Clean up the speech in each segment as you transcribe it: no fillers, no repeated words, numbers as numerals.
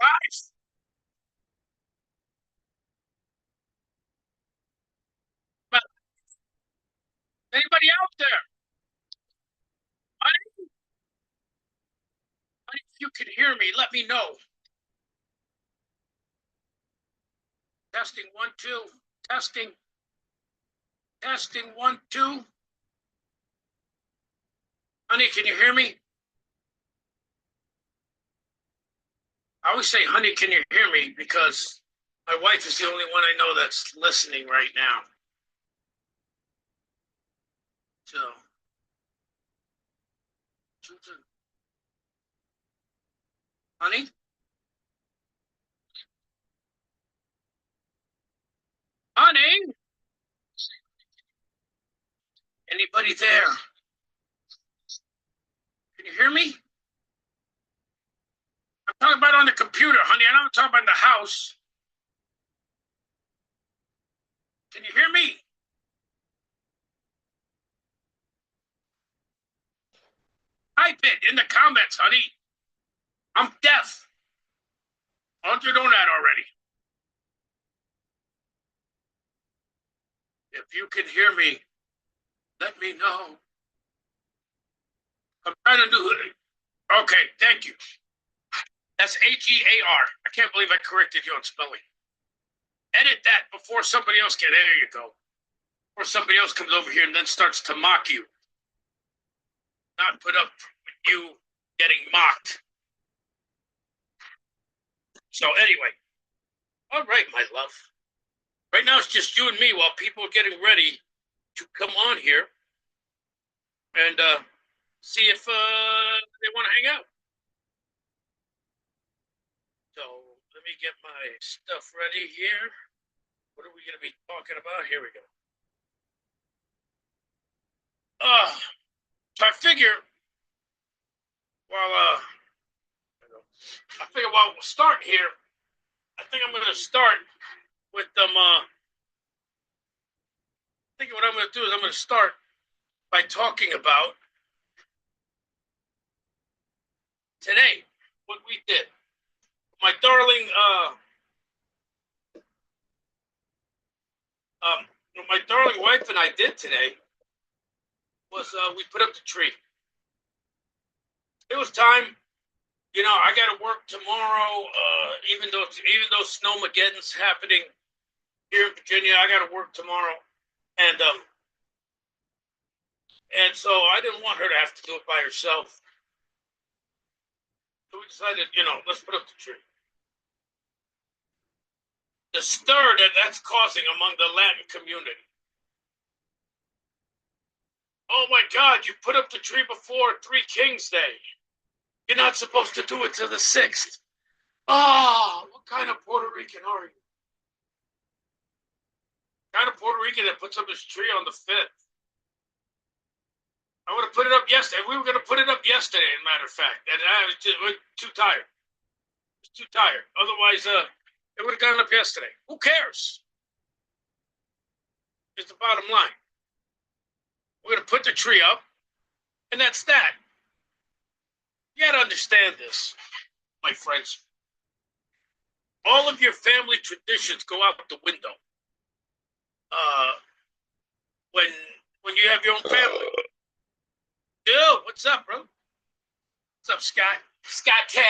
Live. But anybody out there? Honey, honey, if you can hear me, let me know. Testing one, two. Testing. Testing one, two. Honey, can you hear me? I always say, honey, can you hear me? Because my wife is the only one I know that's listening right now. So, honey? Honey? Anybody there? Can you hear me? I'm talking about on the computer, honey. I'm not talking about in the house. Can you hear me? Type it in the comments, honey. I'm deaf. Don't you know that already? If you can hear me, let me know. I'm trying to do it. Okay, thank you. That's H-E-A-R. I can't believe I corrected you on spelling. Edit that before somebody else can. There you go. Or somebody else comes over here and then starts to mock you. Not put up with you getting mocked. So anyway, all right, my love. Right now it's just you and me while people are getting ready to come on here and see if they want to hang out. So let me get my stuff ready here. What are we going to be talking about? Here we go. So I figure while we'll start here, I think I'm going to start with them. I think what I'm going to do is I'm going to start by talking about today, what we did. My darling, what my darling wife and I did today was we put up the tree. It was time. You know, I got to work tomorrow. Even though Snowmageddon's happening here in Virginia, I got to work tomorrow, and so I didn't want her to have to do it by herself. So we decided, let's put up the tree. The stir that's causing among the Latin community. Oh my God! You put up the tree before Three Kings Day. You're not supposed to do it till the 6th. Oh, what kind of Puerto Rican are you? Kind of Puerto Rican that puts up his tree on the 5th. I would have put it up yesterday. We were going to put it up yesterday, as a matter of fact. And I was just too tired. I was too tired. Otherwise, it would have gone up yesterday. Who cares? It's the bottom line. We're going to put the tree up, and that's that. You got to understand this, my friends. All of your family traditions go out the window. When you have your own family. Dude, what's up, bro? What's up, Scott? Scott K.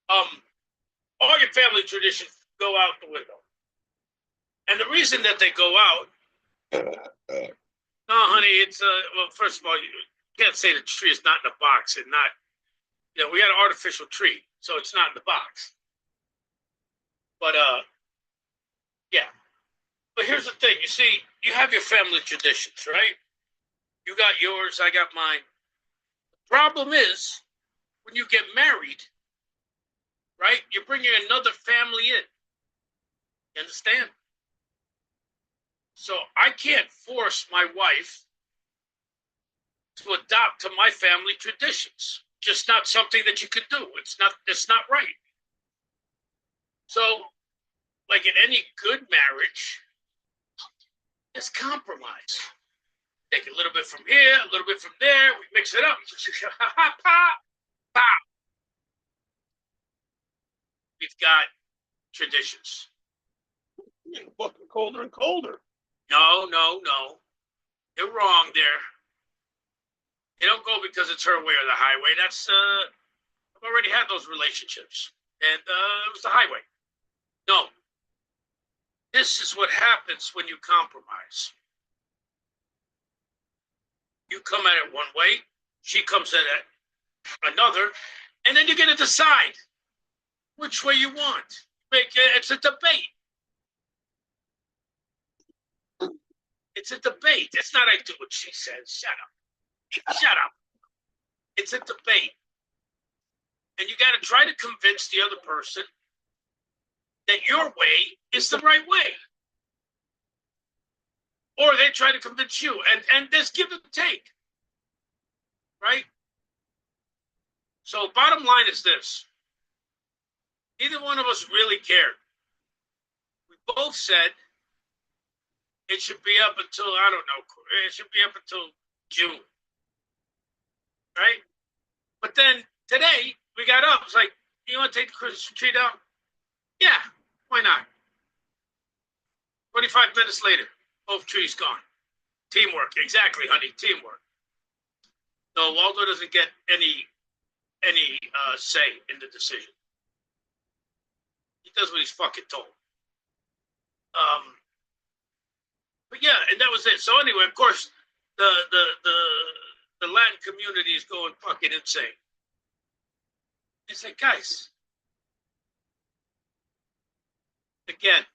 All your family traditions go out the window. And the reason that they go out, no, honey, it's well, first of all, you can't say the tree is not in a box and not, we got an artificial tree, so it's not in the box. But yeah. But here's the thing, you see, you have your family traditions, right? You got yours, I got mine. The problem is, when you get married, right, you're bringing another family in. You understand? So I can't force my wife to adopt to my family traditions. Just not something that you could do. It's not right. So, like in any good marriage, there's compromise. Take a little bit from here, a little bit from there, we mix it up. we've got traditions. It's getting fucking colder and colder. No. You're wrong there. They don't go because it's her way or the highway. That's I've already had those relationships, and it was the highway. No, this is what happens when you compromise. You come at it one way, she comes at it another, and then you get to decide which way you want. It's a debate. It's a debate. It's not I do what she says. Shut up. Shut up. It's a debate. And you got to try to convince the other person that your way is the right way. Or they try to convince you. And there's give and take. Right? So bottom line is this. Neither one of us really cared. We both said it should be up until, I don't know, it should be up until June. Right? But then today, we got up. It's like, you want to take the Christmas tree down? Yeah, why not? 25 minutes later, both trees gone. Teamwork, exactly, honey, teamwork. No, Waldo doesn't get any say in the decision. He does what he's fucking told. But yeah, and that was it. So anyway, of course, the Latin community is going fucking insane. It's like, guys, again,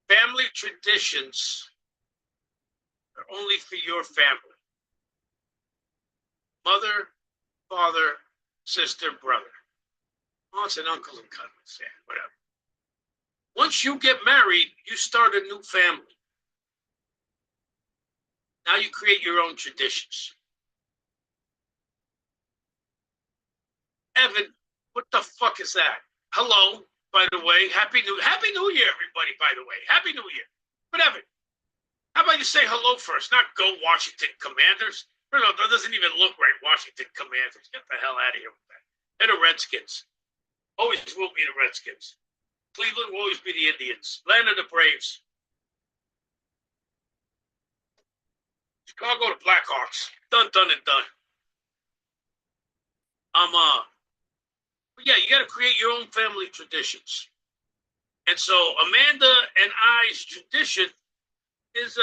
family traditions are only for your family. Mother, father, sister, brother. Aunts and uncles and cousins, yeah, whatever. Once you get married, you start a new family. Now you create your own traditions. Evan, what the fuck is that? Hello, by the way. Happy New Year, everybody, by the way. Happy New Year. But Evan, how about you say hello first, not go Washington Commanders? No, that doesn't even look right, Washington Commanders. Get the hell out of here with that. They're the Redskins. Always will be the Redskins. Cleveland will always be the Indians. Land of the Braves. Chicago, the Blackhawks. Done and done. But yeah, you got to create your own family traditions. And so Amanda and I's tradition is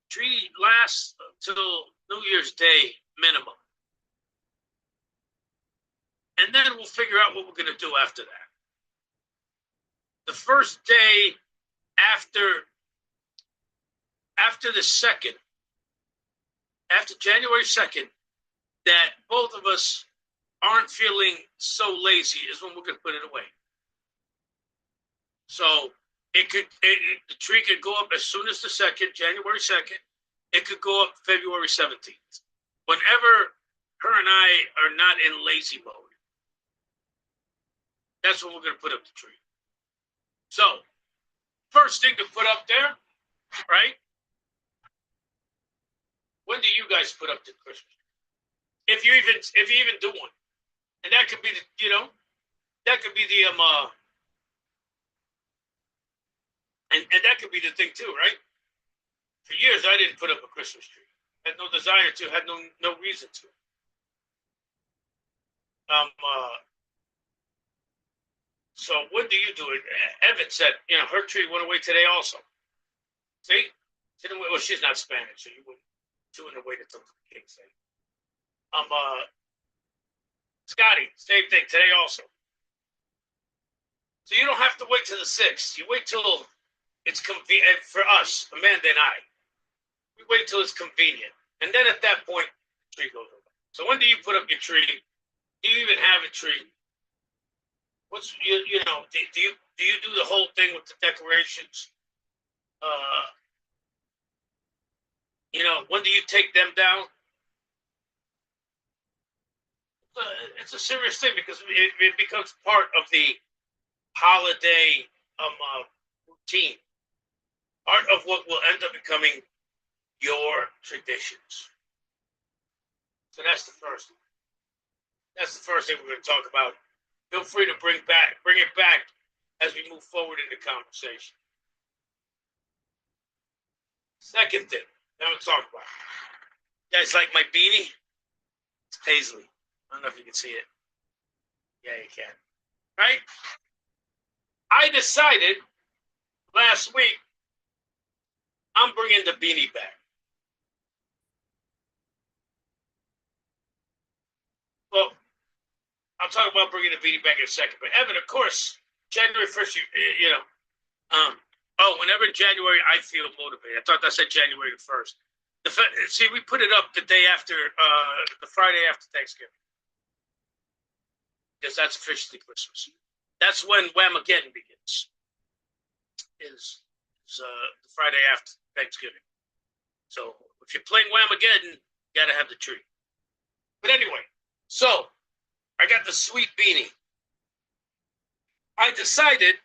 tree lasts till New Year's Day minimum. And then we'll figure out what we're going to do after that. The first day after the 2nd, after January 2nd, that both of us aren't feeling so lazy is when we're going to put it away. So the tree could go up as soon as the 2nd, January 2nd. It could go up February 17th. Whenever her and I are not in lazy mode, that's when we're going to put up the tree. So, first thing to put up there, right? When do you guys put up the Christmas tree? If you even do one, and that could be the and that could be the thing too, right? For years, I didn't put up a Christmas tree. Had no desire to. Had no reason to. So when do you do it? Evan said, her tree went away today also. See? Well, she's not Spanish, so you wouldn't. She wouldn't have waited until the King's Day. Scotty, same thing today also. So you don't have to wait till the 6th. You wait till it's convenient for us, Amanda and I. We wait till it's convenient, and then at that point, the tree goes away. So when do you put up your tree? Do you even have a tree? What's do you do the whole thing with the decorations? When do you take them down? It's a serious thing because it becomes part of the holiday routine, part of what will end up becoming your traditions. So that's the first one. That's the first thing we're going to talk about feel free to bring it back as we move forward in the conversation. Second thing, I'm gonna talk about. You guys like my beanie? It's paisley. I don't know if you can see it. Yeah, you can. Right? I decided last week I'm bringing the beanie back. Well, I'll talk about bringing the beanie back in a second. But Evan, of course, January 1st, you know, whenever January I feel motivated. I thought that said January 1st. See, we put it up the day after, the Friday after Thanksgiving. Because that's officially Christmas. That's when Whamageddon begins. Is the Friday after Thanksgiving. So if you're playing Whamageddon, you gotta have the tree. But anyway, so I got the sweet beanie. I decided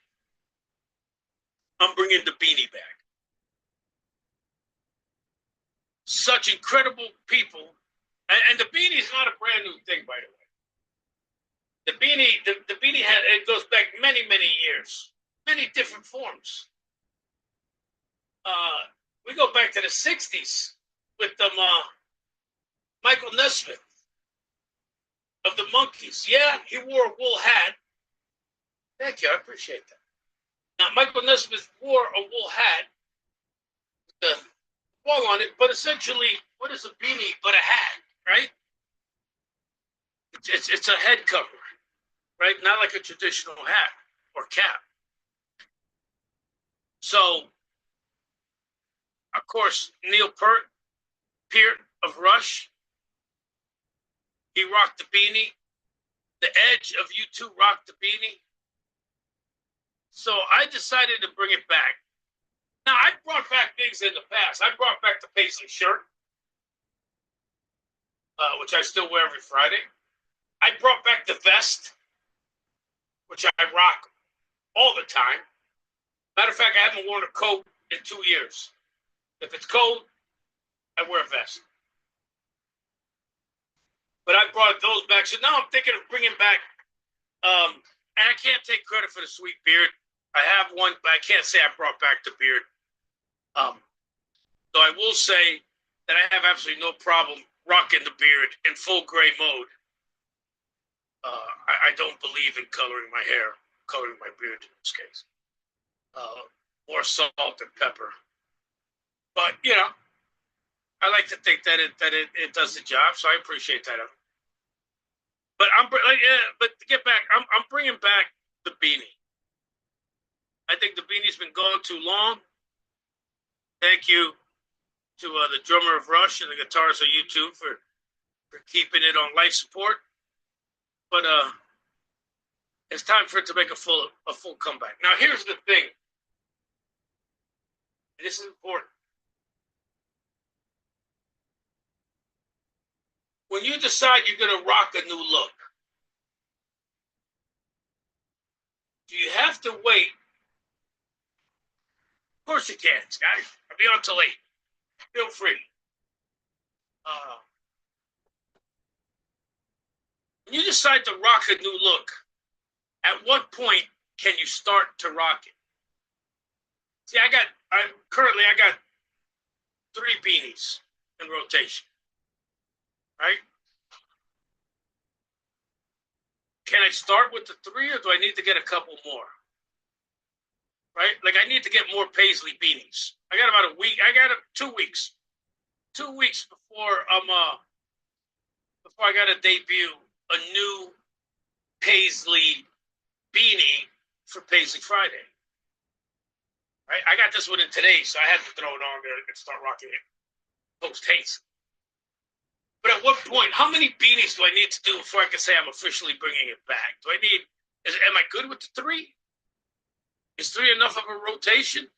I'm bringing the beanie back. Such incredible people, and the beanie is not a brand new thing, by the way. The beanie it goes back many years, many different forms. We go back to the '60s with Michael Nesmith of the Monkees. Yeah, he wore a wool hat. Thank you, I appreciate that. Now, Michael Nesmith wore a wool hat with the wall on it, but essentially, what is a beanie but a hat, right? It's a head cover, right? Not like a traditional hat or cap. So, of course, Neil Peart of Rush, he rocked the beanie. The Edge of U2 rocked the beanie. So I decided to bring it back. Now, I brought back things in the past. I brought back the paisley shirt, which I still wear every Friday. I brought back the vest, which I rock all the time. Matter of fact, I haven't worn a coat in 2 years. If it's cold, I wear a vest. But I brought those back. So now I'm thinking of bringing back, and I can't take credit for the sweet beard. I have one, but I can't say I brought back the beard. So I will say that I have absolutely no problem rocking the beard in full gray mode. I don't believe in coloring my hair, coloring my beard in this case. More salt and pepper. But, you know, I like to think that it does the job, so I appreciate that. But but to get back, I'm bringing back the beanie. I think the beanie's been gone too long. Thank you to the drummer of Rush and the guitarist of U2 for keeping it on life support. But it's time for it to make a full comeback. Now, here's the thing. This is important. When you decide you're going to rock a new look, do you have to wait? Of course you can, guys. I'll be on till 8. Feel free. When you decide to rock a new look, at what point can you start to rock it? See, I got 3 beanies in rotation. Right? Can I start with the 3, or do I need to get a couple more? Right? Like, I need to get more paisley beanies. I got about a week. I got 2 weeks. 2 weeks before I got to debut a new paisley beanie for Paisley Friday. Right? I got this one in today, so I had to throw it on there and start rocking it post haste. But at what point, how many beanies do I need to do before I can say I'm officially bringing it back? Am I good with the 3? Is 3 enough of a rotation?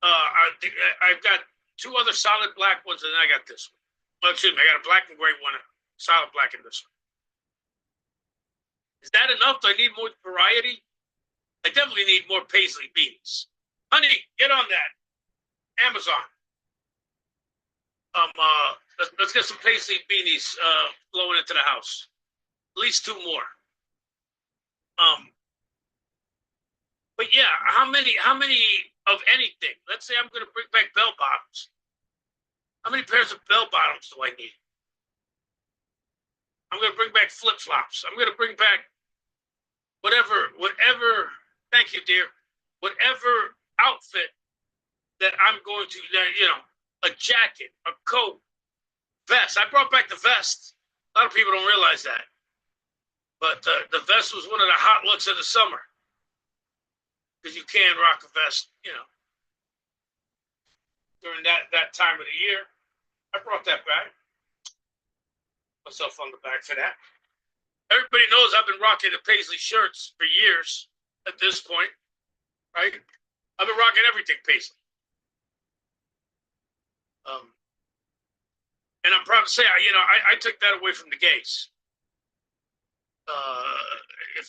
I've got 2 other solid black ones, and then I got this one. Well, excuse me, I got a black and gray one, a solid black in this one. Is that enough? Do I need more variety? I definitely need more paisley beanies. Honey, get on that. Amazon. Let's get some paisley beanies flowing into the house. At least 2 more. But yeah, how many of anything? Let's say I'm going to bring back bell bottoms. How many pairs of bell bottoms do I need? I'm going to bring back flip flops. I'm going to bring back whatever. Thank you, dear. Whatever outfit that I'm going to, a jacket, a coat, vest. I brought back the vest. A lot of people don't realize that. But the vest was one of the hot looks of the summer. Because you can rock a vest, during that time of the year. I brought that back. Myself on the back for that. Everybody knows I've been rocking the Paisley shirts for years at this point, right? I've been rocking everything Paisley. And I'm proud to say, I took that away from the gays.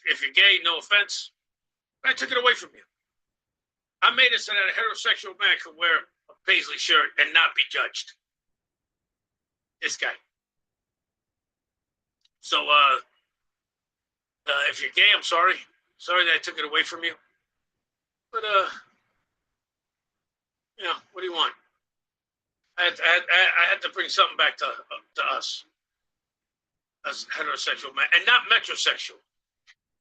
If you're gay, no offense, I took it away from you. I made it so that a heterosexual man could wear a Paisley shirt and not be judged. This guy. So, if you're gay, I'm sorry. Sorry that I took it away from you. But, what do you want? I had to bring something back to us as heterosexual men, and not metrosexual.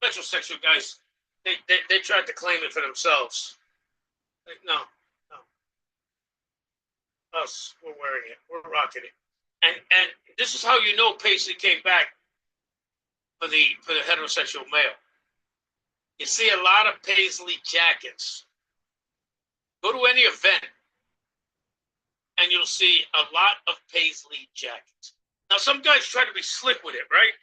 Metrosexual guys, they tried to claim it for themselves. Like, no. Us, we're wearing it, we're rocking it, and this is how you know Paisley came back for the heterosexual male. You see a lot of Paisley jackets. Go to any event, and you'll see a lot of Paisley jackets. Now, some guys try to be slick with it, right?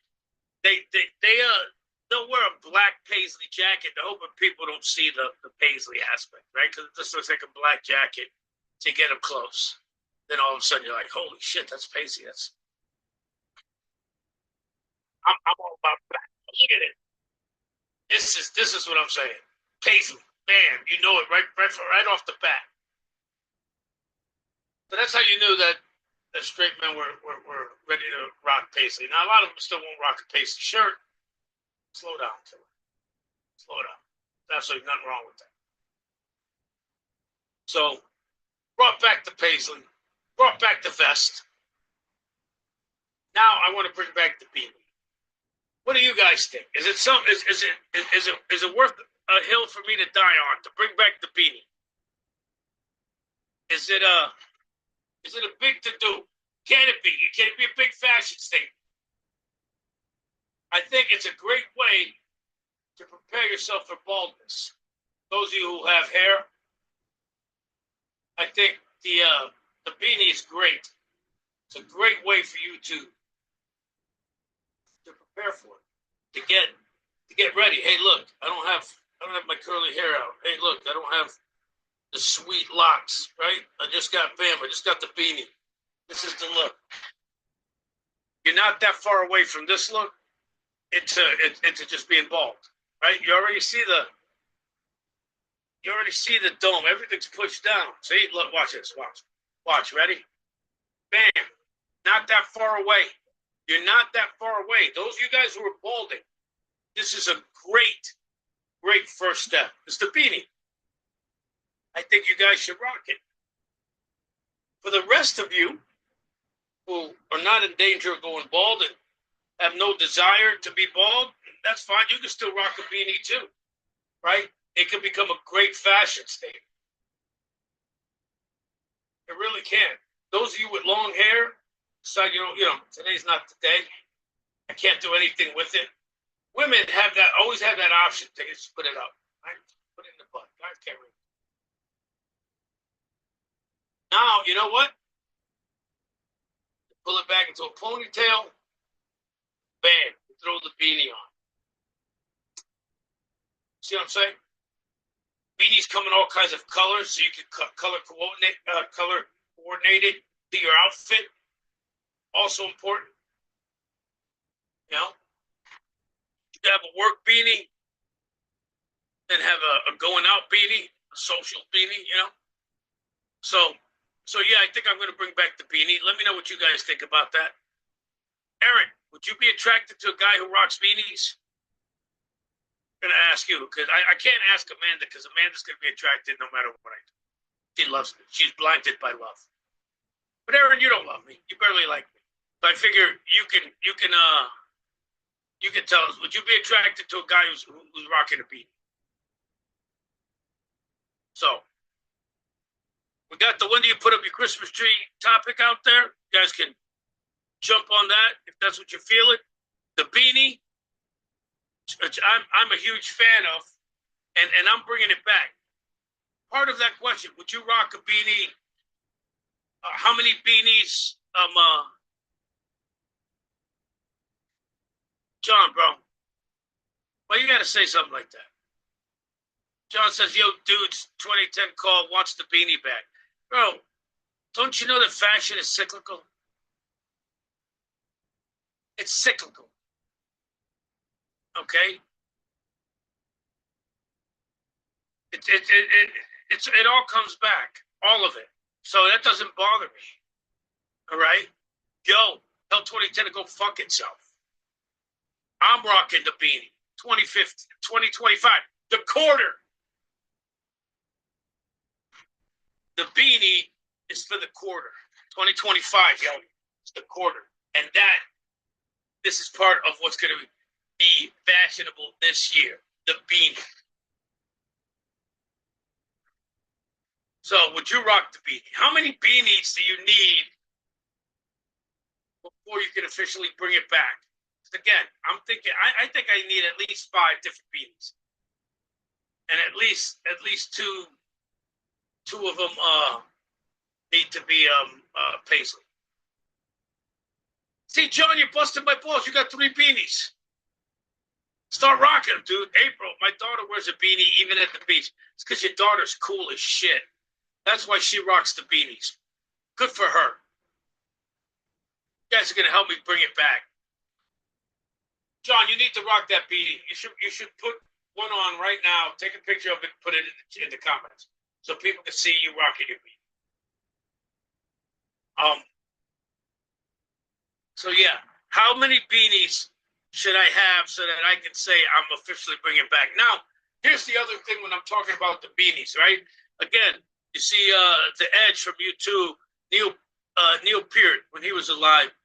They'll wear a black Paisley jacket to hope that people don't see the Paisley aspect, right? Because it just looks like a black jacket to get them close. Then all of a sudden you're like, holy shit, that's Paisley. I'm all about black. Look at it. This is what I'm saying. Paisley, bam, you know it right off the bat. So that's how you knew that straight men were ready to rock Paisley. Now, a lot of them still won't rock a Paisley shirt. Slow down, Killer. Slow down. There's absolutely nothing wrong with that. So, brought back the Paisley, brought back the vest. Now I want to bring back the beanie. What do you guys think? Is it worth a hill for me to die on to bring back the beanie? Is it a big to do? Can it be? Can it be a big fashion statement? I think it's a great way to prepare yourself for baldness. Those of you who have hair, I think the beanie is great. It's a great way for you to prepare for it, to get ready. Hey, look, I don't have my curly hair out. Hey, look, I don't have the sweet locks, right? I just got the beanie. This is the look. You're not that far away from this look into just being bald, right? You already see the dome. Everything's pushed down. See, look, watch this. Watch. Ready? Bam. Not that far away. You're not that far away. Those of you guys who are balding, this is a great first step. It's the beanie. I think you guys should rock it. For the rest of you who are not in danger of going bald and have no desire to be bald, that's fine. You can still rock a beanie too, right? It can become a great fashion statement. It really can. Those of you with long hair decide, today's not the day. I can't do anything with it. Women always have that option to just put it up, right? Put it in the butt. Guys can't read. Now, you know what? Pull it back into a ponytail. Bam. Throw the beanie on. See what I'm saying? Beanies come in all kinds of colors, so you can color coordinate it to your outfit. Also important. You can have a work beanie, then have a going out beanie, a social beanie. So yeah, I think I'm going to bring back the beanie. Let me know what you guys think about that. Aaron, would you be attracted to a guy who rocks beanies? gonna ask you because I can't ask Amanda because Amanda's gonna be attracted no matter what I do. She loves me. She's blinded by love. But Aaron, you don't love me. You barely like me. So I figure you can tell us. Would you be attracted to a guy who's rocking a beanie? So we got the when do you put up your Christmas tree topic out there. You guys can jump on that if that's what you're feeling. The beanie, which I'm a huge fan of, and I'm bringing it back. Part of that question: would you rock a beanie? How many beanies? John, bro, well, you got to say something like that. John says, "Yo, dudes, 2010 call wants the beanie back, bro. Don't you know that fashion is cyclical? It's cyclical. Okay. It all comes back, all of it. So that doesn't bother me. All right. Yo, tell 2010 to go fuck itself. I'm rocking the beanie. 2050, 2025, the quarter. The beanie is for the quarter. 2025, yo, it's the quarter. And this is part of what's going to be fashionable this year, the beanie. So would you rock the beanie? How many beanies do you need before you can officially bring it back? Again, I'm thinking, I think I need at least 5 different beanies. And at least two of them need to be paisley. See, John, you're busting my balls. You got 3 beanies. Start rocking them, dude. April, my daughter wears a beanie even at the beach. It's because your daughter's cool as shit. That's why she rocks the beanies. Good for her. You guys are going to help me bring it back. John, you need to rock that beanie. You should put one on right now. Take a picture of it, put it in the comments so people can see you rocking your beanie. So yeah, how many beanies should I have so that I can say I'm officially bringing back? Now, here's the other thing when I'm talking about the beanies, right? Again, you see the Edge from U2, Neil Peart when he was alive,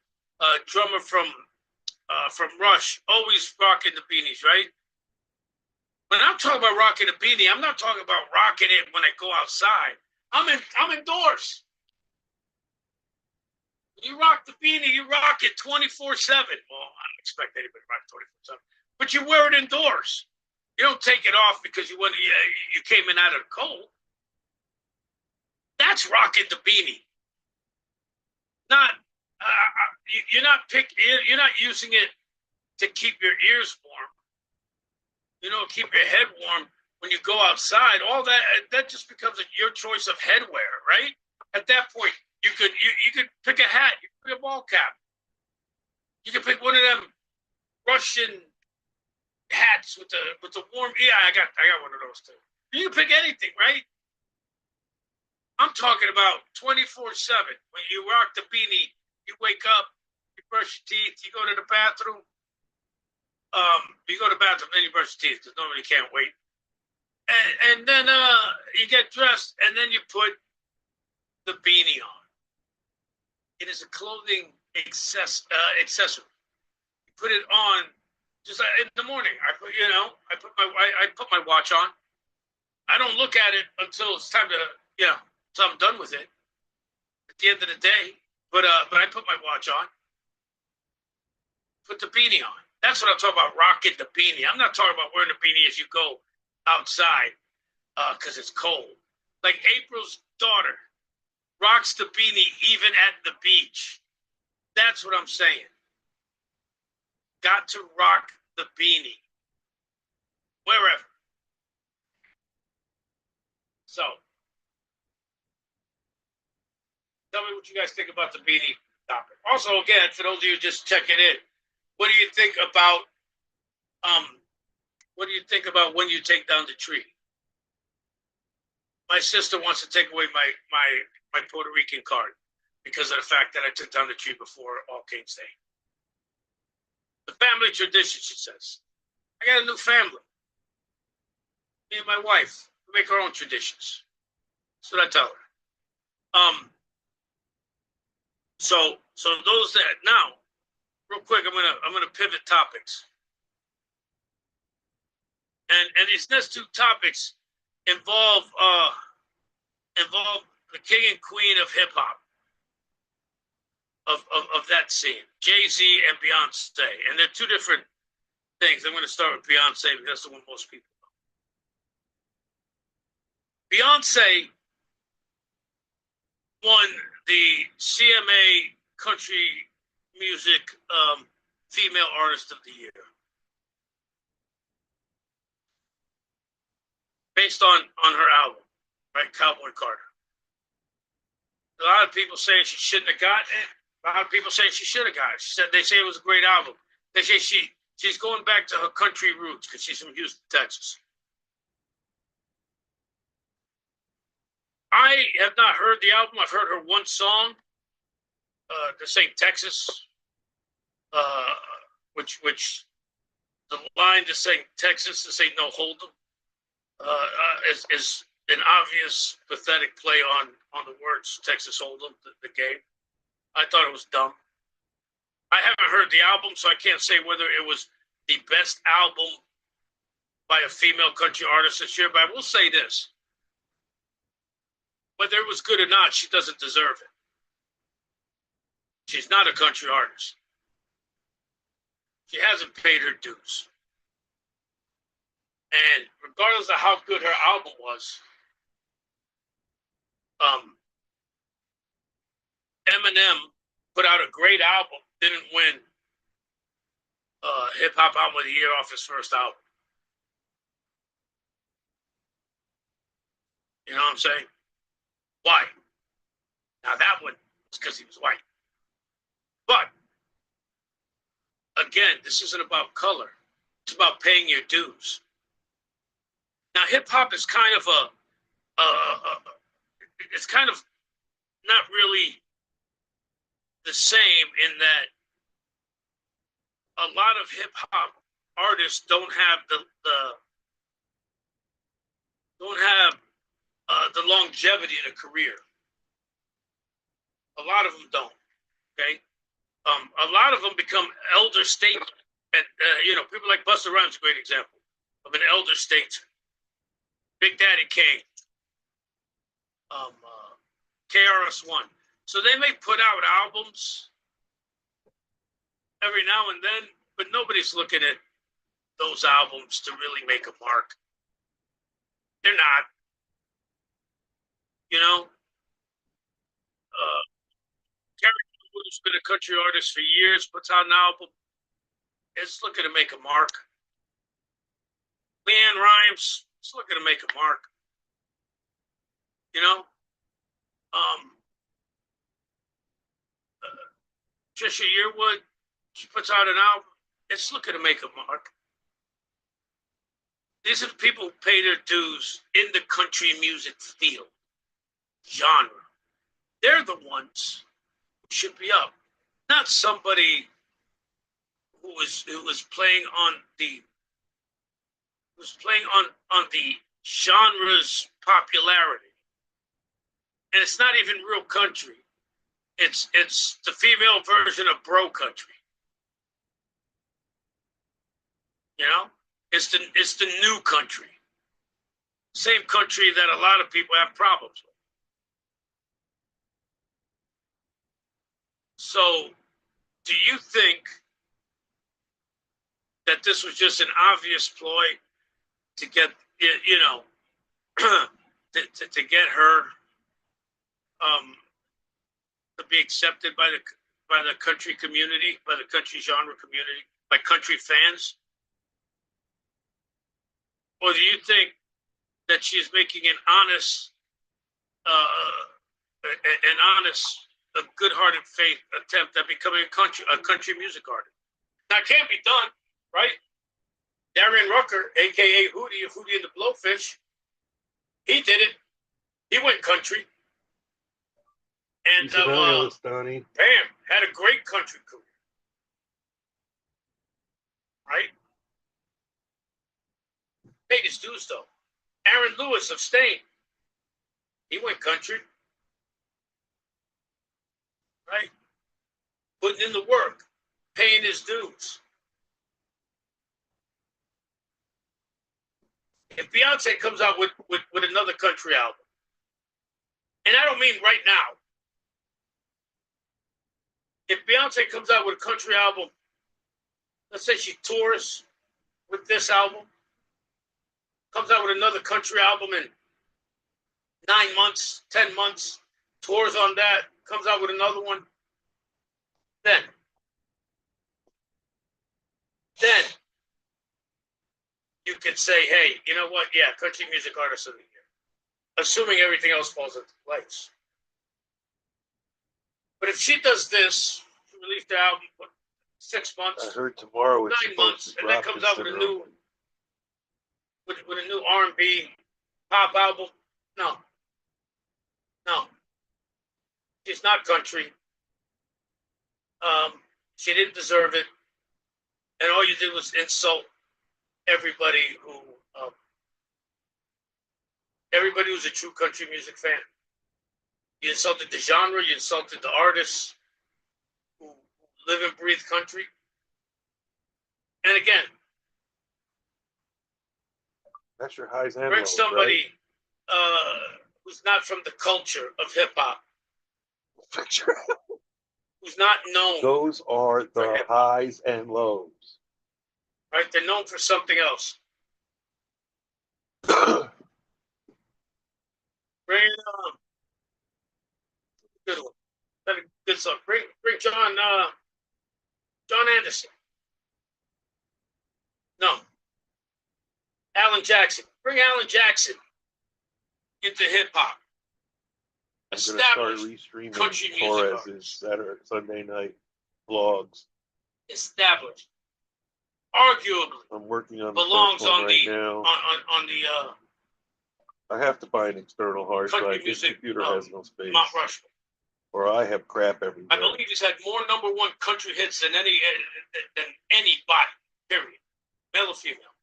drummer from Rush, always rocking the beanies, right? When I'm talking about rocking a beanie, I'm not talking about rocking it when I go outside. I'm indoors. You rock the beanie, you rock it 24/7. Well, I don't expect anybody to rock it 24/7, but you wear it indoors. You don't take it off because you came in out of the cold. That's rocking the beanie. You're not using it to keep your ears warm. Keep your head warm when you go outside. All that just becomes your choice of headwear, right? At that point, you could pick a hat, you could pick a ball cap, you could pick one of them Russian hats with the warm. Yeah, I got one of those too. You can pick anything, right? I'm talking about 24/7. When you rock the beanie, you wake up, you brush your teeth, you go to the bathroom. You go to the bathroom, then you brush your teeth because nobody can't wait. And then you get dressed, and then you put the beanie on. It is a clothing accessory. You put it on just like in the morning. I put my watch on. I don't look at it until it's time to until I'm done with it. At the end of the day, but I put my watch on. Put the beanie on. That's what I'm talking about, rocking the beanie. I'm not talking about wearing the beanie as you go outside because it's cold. Like April's daughter rocks the beanie even at the beach. That's what I'm saying. Got to rock the beanie. Wherever. So, tell me what you guys think about the beanie topic. Also, again, for those of you just checking in, what do you think about when you take down the tree? My sister wants to take away my Puerto Rican card because of the fact that I took down the tree before All Kings Day. The family tradition, she says. I got a new family. Me and my wife make our own traditions. That's what I tell her. So those that now, real quick, I'm gonna pivot topics. And these next two topics involve the king and queen of hip hop of that scene, Jay-Z and Beyonce. And they're two different things. I'm going to start with Beyonce because that's the one most people know. Beyonce won the CMA Country Music Female Artist of the Year based on her album, right? Cowboy Carter. A lot of people saying she shouldn't have gotten it. A lot of people saying she should have got it. They say it was a great album. They say she's going back to her country roots because she's from Houston, Texas. I have not heard the album. I've heard her one song, to sing Texas, which the line to sing Texas to say no hold 'em is an obvious pathetic play on the words Texas Hold'em, the game. I thought it was dumb. I haven't heard the album, so I can't say whether it was the best album by a female country artist this year, but I will say this. Whether it was good or not, she doesn't deserve it. She's not a country artist. She hasn't paid her dues. And regardless of how good her album was, Eminem put out a great album, didn't win Hip Hop Album of the Year off his first album. You know what I'm saying? Why? Now that one was because he was white. But again, this isn't about color. It's about paying your dues. Now hip hop is kind of it's kind of not really the same in that a lot of hip hop artists don't have the longevity in a career. A lot of them don't. Okay, a lot of them become elder statesmen, and people like Busta Rhymes is a great example of an elder statesman. Big Daddy Kane, KRS-One. So they may put out albums every now and then, but nobody's looking at those albums to really make a mark. They're not. Kerry, who's been a country artist for years, puts out an album. It's looking to make a mark. Leanne Rimes, it's looking to make a mark. Trisha Yearwood, she puts out an album. It's looking to make a mark. These are the people who pay their dues in the country music field, genre. They're the ones who should be up, not somebody who was playing on the genre's popularity. And it's not even real country. It's the female version of bro country. It's the new country. Same country that a lot of people have problems with. So, do you think that this was just an obvious ploy to get to get her to be accepted by the country community, by the country genre community, by country fans? Or do you think that she's making an honest, a good-hearted faith attempt at becoming a country music artist? Now, it can't be done, right? Darian Rucker, a.k.a. Hootie of Hootie and the Blowfish, he did it. He went country. And bam, had a great country career. Right? Paid his dues, though. Aaron Lewis of Stain. He went country. Right? Putting in the work, paying his dues. If Beyonce comes out with another country album, and I don't mean right now, if Beyonce comes out with a country album, let's say she tours with this album, comes out with another country album in 9 months, 10 months, tours on that, comes out with another one, then you could say, hey, you know what? Yeah, country music artist of the year, assuming everything else falls into place. But if she does this, she released the album, 6 months, I heard tomorrow it's 9 months, and then comes out with a new R&B pop album. No, she's not country. She didn't deserve it, and all you did was insult everybody who's a true country music fan. You insulted the genre. You insulted the artists who live and breathe country. And again, that's your highs and bring lows, somebody right? Who's not from the culture of hip hop, Picture. who's not known. Those are the highs and lows. Right? They're known for something else. Bring good one. That's a good song. Bring John Anderson. No. Alan Jackson. Bring Alan Jackson into hip hop. I'm going to start Established restreaming country music Torres's Saturday, Sunday night vlogs. Established. Arguably I'm working on the belongs first one on right the now. on the I have to buy an external hard country drive. This music, computer has no space. Mount Rushmore. Or I have crap everywhere. I believe he's had more #1 country hits than anybody. Period, male or female.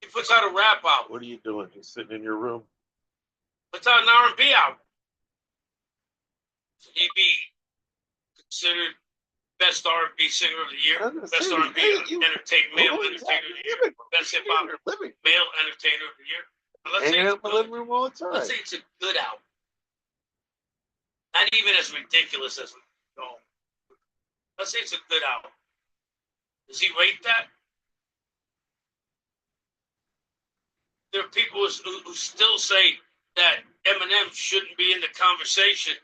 He puts out a rap album. What are you doing? Just sitting in your room? Puts out an R&B album. So he'd be considered best R&B singer of the year, best R&B entertainer, male entertainer of the year, best hip hop male entertainer of the year. Hanging out in my living room all the time. Let's say it's a good album. Not even as ridiculous as we go. Let's say it's a good album. Does he rate that? There are people who still say that Eminem shouldn't be in the conversation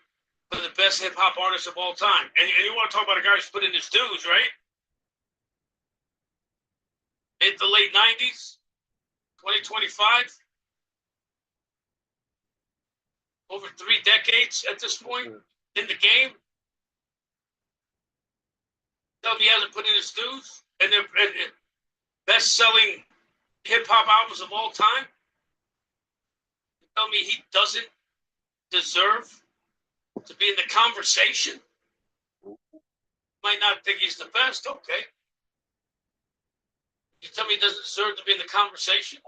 for the best hip hop artist of all time. And you want to talk about a guy who's put in his dues, right? In the late 90s, 2025, over 3 decades at this point in the game. Tell me he hasn't put in his dues, and they're best-selling hip-hop albums of all time. Tell me he doesn't deserve to be in the conversation. Might not think he's the best, okay. You tell me he doesn't deserve to be in the conversation?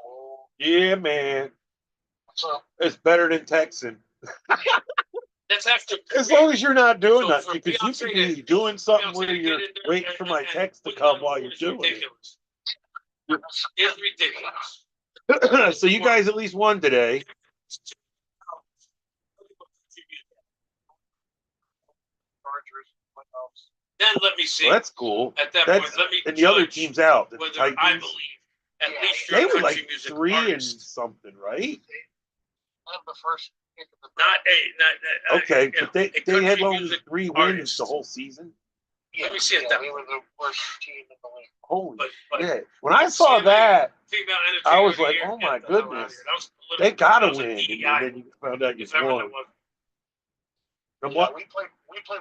Yeah, man. It's better than Texan. That's after. As long as you're not doing So nothing, because you could be doing something where you're waiting for my text to come while you're doing it. It's ridiculous. So you guys at least won today. Then let me see. Well, that's cool. At that That's, point, let me and the other team's out. The whether Titans, I believe at least you're they a were country like music 3 and artist. something, right? The first pick of the Not Okay, you but they country had only music 3 artist. wins the whole season. Let me see it that we were the worst team in the league. Holy But shit! When I saw CMA that, female I was entertainer of the like, year, "Oh my get the hell out of goodness. here. That was political. They gotta That was a win!" DEI, And then you found out you if ever won. there was. And Yeah, what? we played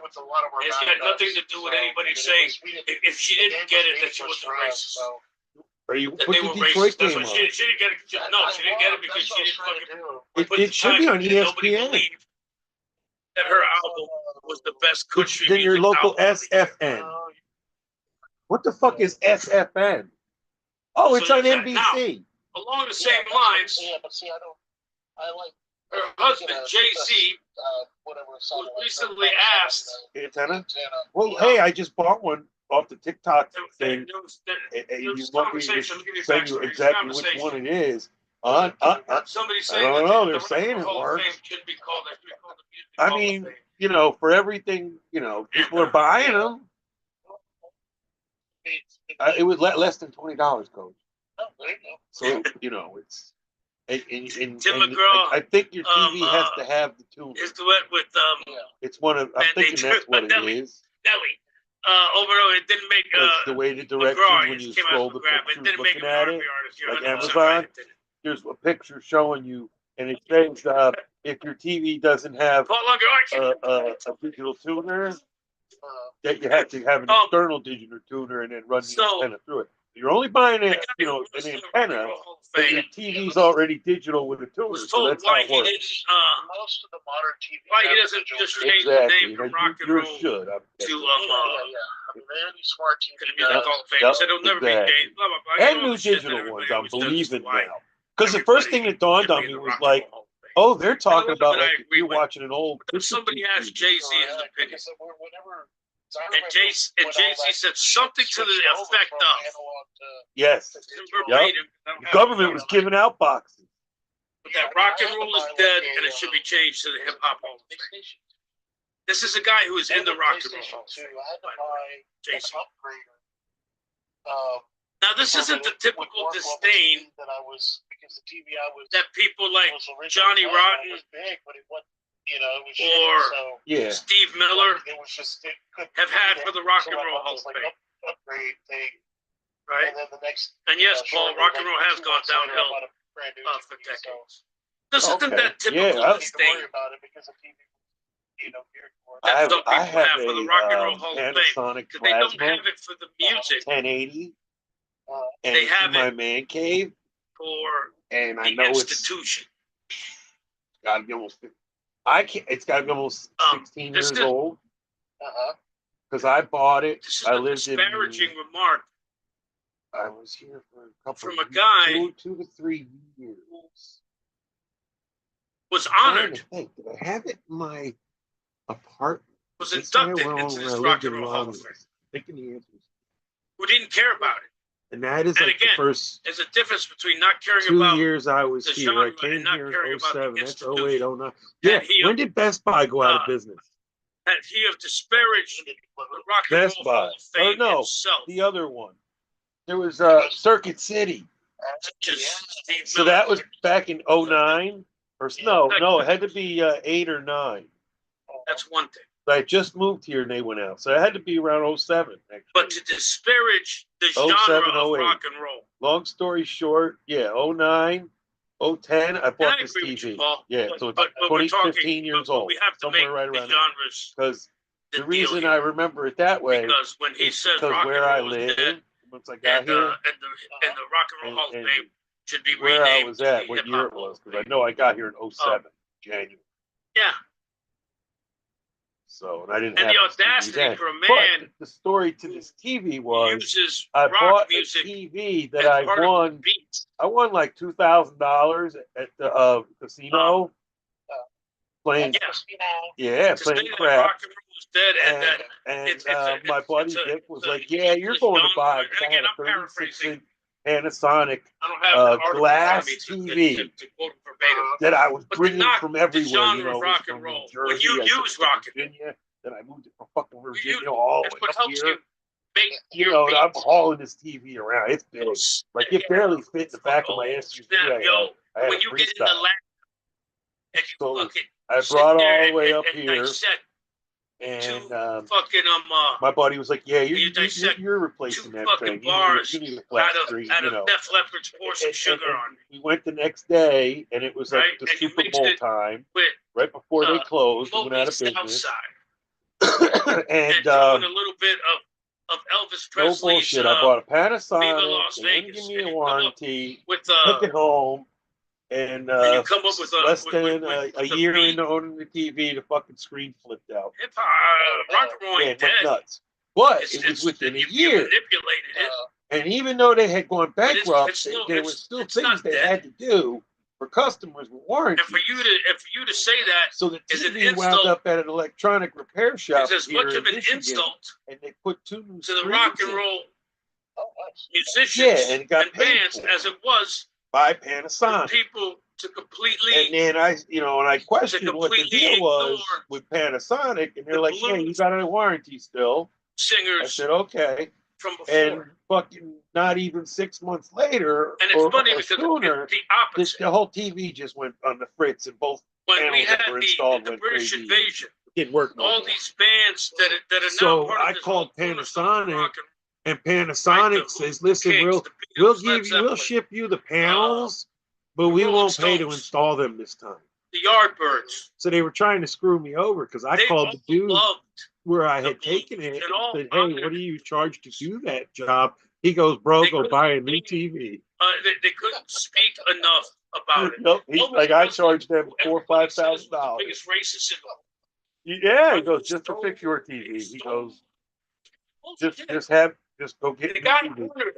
with a lot of our It's bad got nothing nuts, to do with so, anybody I mean, saying we didn't- if she the didn't game get was it, that she meaningless wasn't for us, racist. so Are you? That Put they the were Detroit racist. That's game why on. she didn't get it. No, she didn't get it because she didn't fucking. It should be on ESPN. That her album was the best country Then your music local album of the year. SFN. What the fuck is SFN? Oh, it's So on there's that. NBC. along the same lines, Yeah, but see, I like. her husband, Jay-Z, Whatever. was recently asked. Antenna? Well, hey, I just bought one off the TikTok thing. And you want me to send you exactly which one it is? Somebody I saying don't know. that They're the saying it Hall of works. Fame should be called the Music I Hall of mean, Fame. you know, for everything, you know, people are buying them. It was less than $20, Coach. Oh, there you go. So you know, it's and Tim McGraw, I think your TV has to have the tune. his duet with It's one of. I'm Man, they thinking that's what it Nelly. is. Nelly. It didn't make The way the direction McGraw, when it you came out scroll as the McGraw, but it pictures, didn't make looking him at an it, R&B artist. You're like 100% Amazon. right, it didn't. there's a picture showing you, and it says if your TV doesn't have Paul Unger, a digital tuner, that you have to have an external digital tuner and then run the So- antenna through it. You're only buying it, you know, an antenna, but your TV's already digital with a tuner, was so told that's how why it he works. didn't, Most of the modern TV. why he have doesn't digital just tuning. change the Exactly. name from You- rock and you roll should. to Yeah. I mean, Andy Smart TV to the Music Hall of Fame. Yep, So it'll never be exactly. changed. Blah, blah, blah. And All new the shit that digital everybody ones, I'm always does is believing why now. Because the first thing that dawned should on be me in the was Rock and like, Roll Hall of Fame. oh, they're talking little about bit I like if agree you're with. watching an old. But somebody asked Jay-Z's opinion. Because whenever. And Jay-Z said something to the effect of, Yes. verbatim, I don't The have government it, was giving out boxes. but that rock and roll is dead and it should be changed to the hip hop hall of fame. This is a guy who is in the rock and roll hall of fame. I had to by the way. buy an Jason. upgrader. Now this isn't the typical disdain that I was because the TV I was that people like was originally Johnny playing Rotten was big, but it wasn't. You know, it was or shitty, so Yeah. Steve Miller it was just it couldn't have had for the Rock and I Roll bought Hall this, of like, Fame, upgrade thing, right? and then the next. And yes, Paul, shortly, rock and like, roll has 2 gone months later, I downhill bought a brand new for TV, decades. This isn't Okay. that typical Yeah, I- So I don't need to disdain. worry about it because the TV, you know, geared for it. That some I people have have for the Rock and Roll Hall of Fame. Panasonic Because they don't plasma have it for the music, 1080, and They it's have in my man cave, for and I the know institution. it's got to be almost. I can't. It's got to be almost 16 this years is- old Uh-huh. because I bought it. This is I a lived in. disparaging remark I was here for a couple from of a guy 2 to 3 years. was I'm trying honored, to think, did I have it in my apartment? was This way inducted where into I this lived Rock in and Roll Hall of Romulus. Fame, Thinking the answer is, who didn't care about it. and that is And like again, the first There's a difference between not caring 2 about years I was the here. genre I came and not here caring in about the 07. That's institution. 08, 09. Yeah. he- When did Best Buy go out of uh, business? that he have disparaged the Rock and Best Roll Buy. Hall of Fame Or no, itself. The other one. There was Circuit City. Just Steve So Miller. that was back in 09. Or no, it had to be 8 or 9. That's one thing. But I just moved here and they went out. So it had to be around 07, actually. But to disparage the 07, genre of 08. rock and roll. Long story short, yeah, 09, 010, I And bought I this agree with you, TV. Paul. Yeah, so it's but we're 20, talking, 15 years but old. we have to make Somewhere right the around there. genres Because the the reason deal I here. remember it that way Because when he is says because rock where and I roll is live, dead, once I got and here, the Rock and Roll Hall of and Fame should be where I renamed was to at, the what Hip year Hop it Hall was, of because I Fame. know I got here in 07, January. Yeah, So, and I didn't and have the this TV audacity then. for a But man the story to this TV who was uses I rock bought music a TV that as I part of won. beats. I won like $2,000 at the casino playing. Yes. Yeah, To say playing that crap. rock and roll is dead and that And it's a- my buddy it's a- Dick was it's a like, "Yeah, you're useless going to genre." buy." And 'Cause I again, had a I'm 36 paraphrasing. inch Panasonic I don't have the article glass in me TV to quote it verbatim. that I was But bringing not from the everywhere. genre You know, of it was rock from and New roll. Jersey, When you I took use it to rock and Virginia, then I moved it from fucking roll, Virginia all the it's way what up helps here. you make You your know, I'm beats. hauling this TV around. It's big. Like it barely fit in the back of my SUV. Snap, yo, I had when a you get in the freestyle. lab and you So fucking I sit brought there all the way and up here, dissect and two fucking my buddy was like, "Yeah, you dissect you're replacing two that fucking train. bars You need a flat out of screen, out you of know." Def Leppard's Pour Some Sugar And on we went the next day, and it was like Right? the And you Super mixed Bowl it time, with right before they closed and went Moby out of South business. Side and and throwing a little bit of Elvis no Presley's bullshit. I bought a Viva Panasonic. Las They wouldn't Vegas. give me And a you come up warranty. with Took it home, and you come up with less with than with a the year beat. into owning the TV, the fucking screen flipped out. Hip hop rock and roll Yeah, ain't it went dead. nuts. But It's it was just within a you year. manipulated it. And even though they had gone But it's bankrupt, still- there were it's- still it's things not they dead. had to do for customers with warranty. And for you to say that So the is an TV wound insult. up at an electronic repair shop is as here much in of an Michigan, insult and they put 2 new to the screens rock and in roll Oh, nice. musicians Yeah, and it got and paid bands for. as it was by for Panasonic. people to completely And then I questioned what the completely deal was ignore with Panasonic, and they're the like, "Yeah, you blues got it in warranty still." I singers said, "Okay." from before. And fucking not even 6 months later, And it's or, funny or because sooner, it's the opposite. the whole TV just went on the fritz, and both When we panels had that were installed the went British crazy. invasion, Didn't work no all more. these bands that are So now part of I this called whole cornerstone of Panasonic, rock and and Panasonic right, says, the "Listen, Kings, we'll the we'll Beatles, Led give you, we'll Zeppelin, ship you the panels, but the we Rolling won't pay to Stones, install them this time." the Yardbirds. So they were trying to screw me over because I They called all the dude loved. where I the had taken it blues and and all said, "Hey, honored what do you charge to do that job?" He goes, "Bro, They go couldn't buy a new speak- TV." They couldn't speak enough about it. Nope, he's Elvis like, I Presley, charged them who $4,000 or everybody says was the $5,000. biggest racist in the Yeah, he goes, "Just to fix your TV." He goes, just go get The a guy new TV. ordered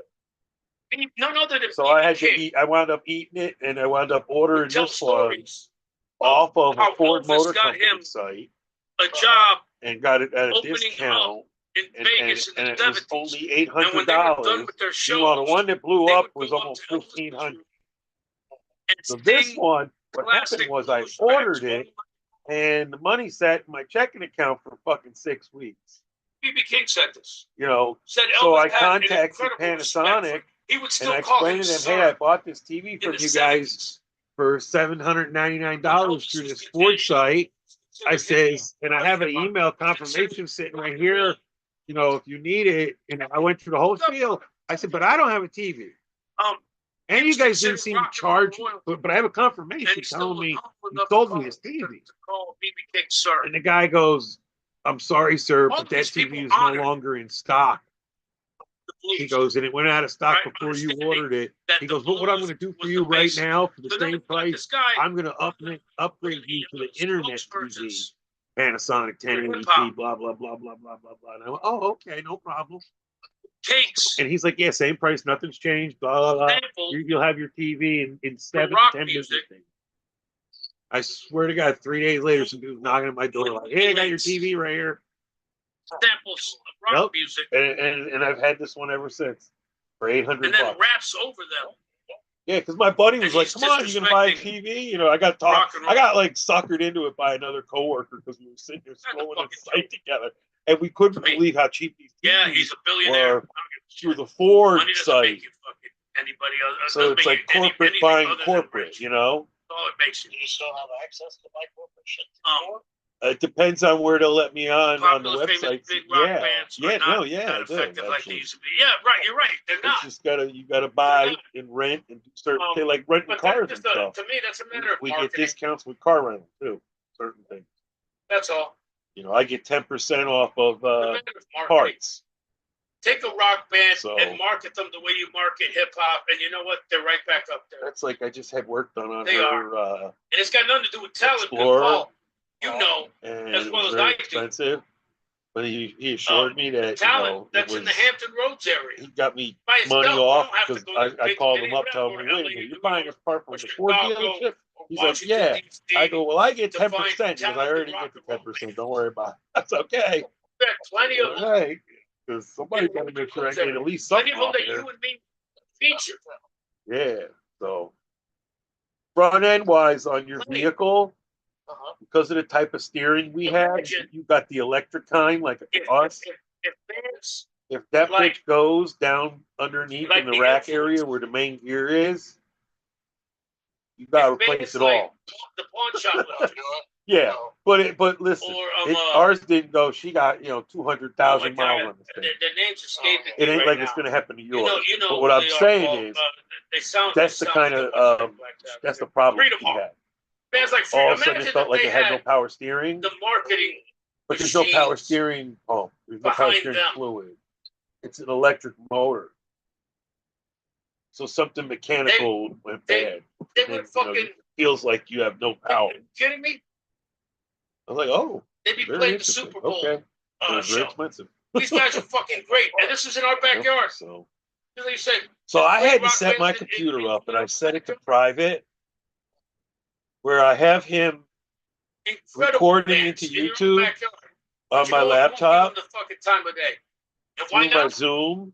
it. None other than So I had BB to King eat. I wound up eating it, and I would up ordering would tell this one stories off of a how Ford Elvis Motor got Company him site a job and got it at a opening discount. in And, Vegas in and the it was 70s. only $800. And when they were done with their shows, Meanwhile, the one that blew they up would was go up almost to Elvis's 1,500. room and So this sing one, what classic happened was I blues tracks. ordered it, and the money sat in my checking account for fucking 6 weeks. BB King said this. You know, Said Elvis so I had an contacted incredible respect for Panasonic, him. He would and still I call him explained to them, "Hey, I sir bought this TV in from the you guys 70s. for $799 through Elvis this was Ford considered site." I his says, and I have an email confirmation sitting right here. You know, if you need it, and I went through the whole spiel. I said, "But I don't have a TV, and you guys didn't seem to charge me, but I have a and confirmation he still telling was me humble you enough sold to me call- this TV." to call BB King sir. And the guy goes, "I'm sorry, sir, All but of that these TV people is no honored longer in stock." the blues. He goes, "And it went out of stock Right, before you understanding ordered it." that He the goes, "But what I'm blues going to do for was you the right basic. now for the So then same we got price, this guy I'm going to upgrade you to the internet TV, Panasonic 1080p, blah, blah, blah, blah, blah, blah, blah." And I went, "Oh, okay, no problem." takes And he's like, "Yeah, same price, nothing's changed, blah, blah, blah. sample You'll have your TV in rock 10 business music. days." I swear to God, 3 days later, some dude's knocking at my door like, "Hey, I got your TV right here." samples of rock Yep. music And I've had this one ever since for 800 and then bucks. raps over them. Yeah, because my buddy was And like, he's "Come on, you gonna buy a disrespecting TV?" You know, I got rock and roll. I got like suckered into it by another coworker because we were sitting there That's a scrolling the fucking site together, and we couldn't I mean, believe how cheap these TVs Yeah, he's a billionaire. were through the Ford Money doesn't site. make you fucking anybody else. So it's like corporate buying corporate, you know. All it makes you. Do you still have access to my corporate shit? It depends on where they'll let me on the Popular, famous, website. big rock Yeah, bands yeah, are not no, yeah, that I do, effective like they actually. used to be. Yeah, right. You're right. They're It's not. just you gotta buy and rent and do certain Um, they like renting But cars that's and just stuff. to me, that's a matter of We get marketing. discounts with car rental too. Certain things. That's all. You know, I get 10% off of It's a matter of marketing. parts. Take a rock band So- and market them the way you market hip hop, and you know what? They're right back up there. That's like I just had work done on They her And it's got nothing to do with talent. Explorer. Paul. You know, and As it well was as very I do. expensive. But he assured me that talent that's it in the was, Hampton Roads area. he got me By money itself, you off don't have to because go to I big called city, him up, telling whatever, me, "Wait a LA, minute, you're New buying York, this part from or the Ford Chicago, dealership?" or He's like, Washington, "Yeah." D.C. I go, "Well, I get to 10% find because I talented already rock get the and roll 10%. bands. Don't worry about it." That's okay. There are plenty of All right. Because somebody's got to make sure I get at least plenty something of them off that there. you and me feature. Yeah. So front end wise on your Plenty. vehicle, Uh-huh. because of the type of steering we have, Imagine. you got the electric kind like If us. bands, If that like- bitch goes down underneath like in the the rack influence. area where the main gear is, you gotta if replace bands it like all. the pawn shop left, Yeah, No. but listen, or ours didn't go. She got 200,000 oh my miles God, on this thing. their names escaping It me ain't right like now. it's gonna happen to yours. You know but what who I'm they are, saying Paul. is, they sound. that's they the sound kind of like that. that's the problem Freedom we Heart. had. Bands like All Freedom. of a sudden, Imagine it felt that like they it had no had power steering. the marketing, But there's no power machines steering. Oh, there's no power behind steering them. fluid. It's an electric motor. So something mechanical went they- bad. they And then, would fucking. it feels like you have no power. Are you kidding me? I was like, oh, They'd be very playing the interesting. Super Bowl Okay, it was very show. expensive. These guys are fucking great, and this is in our backyard. So They said, So I had to Rock set my Band in- computer in- up, and I set it to private, where I have him incredible recording bands into in your own YouTube backyard. on But my you know what? You won't give laptop them the fucking time of day. And why through my not? Zoom,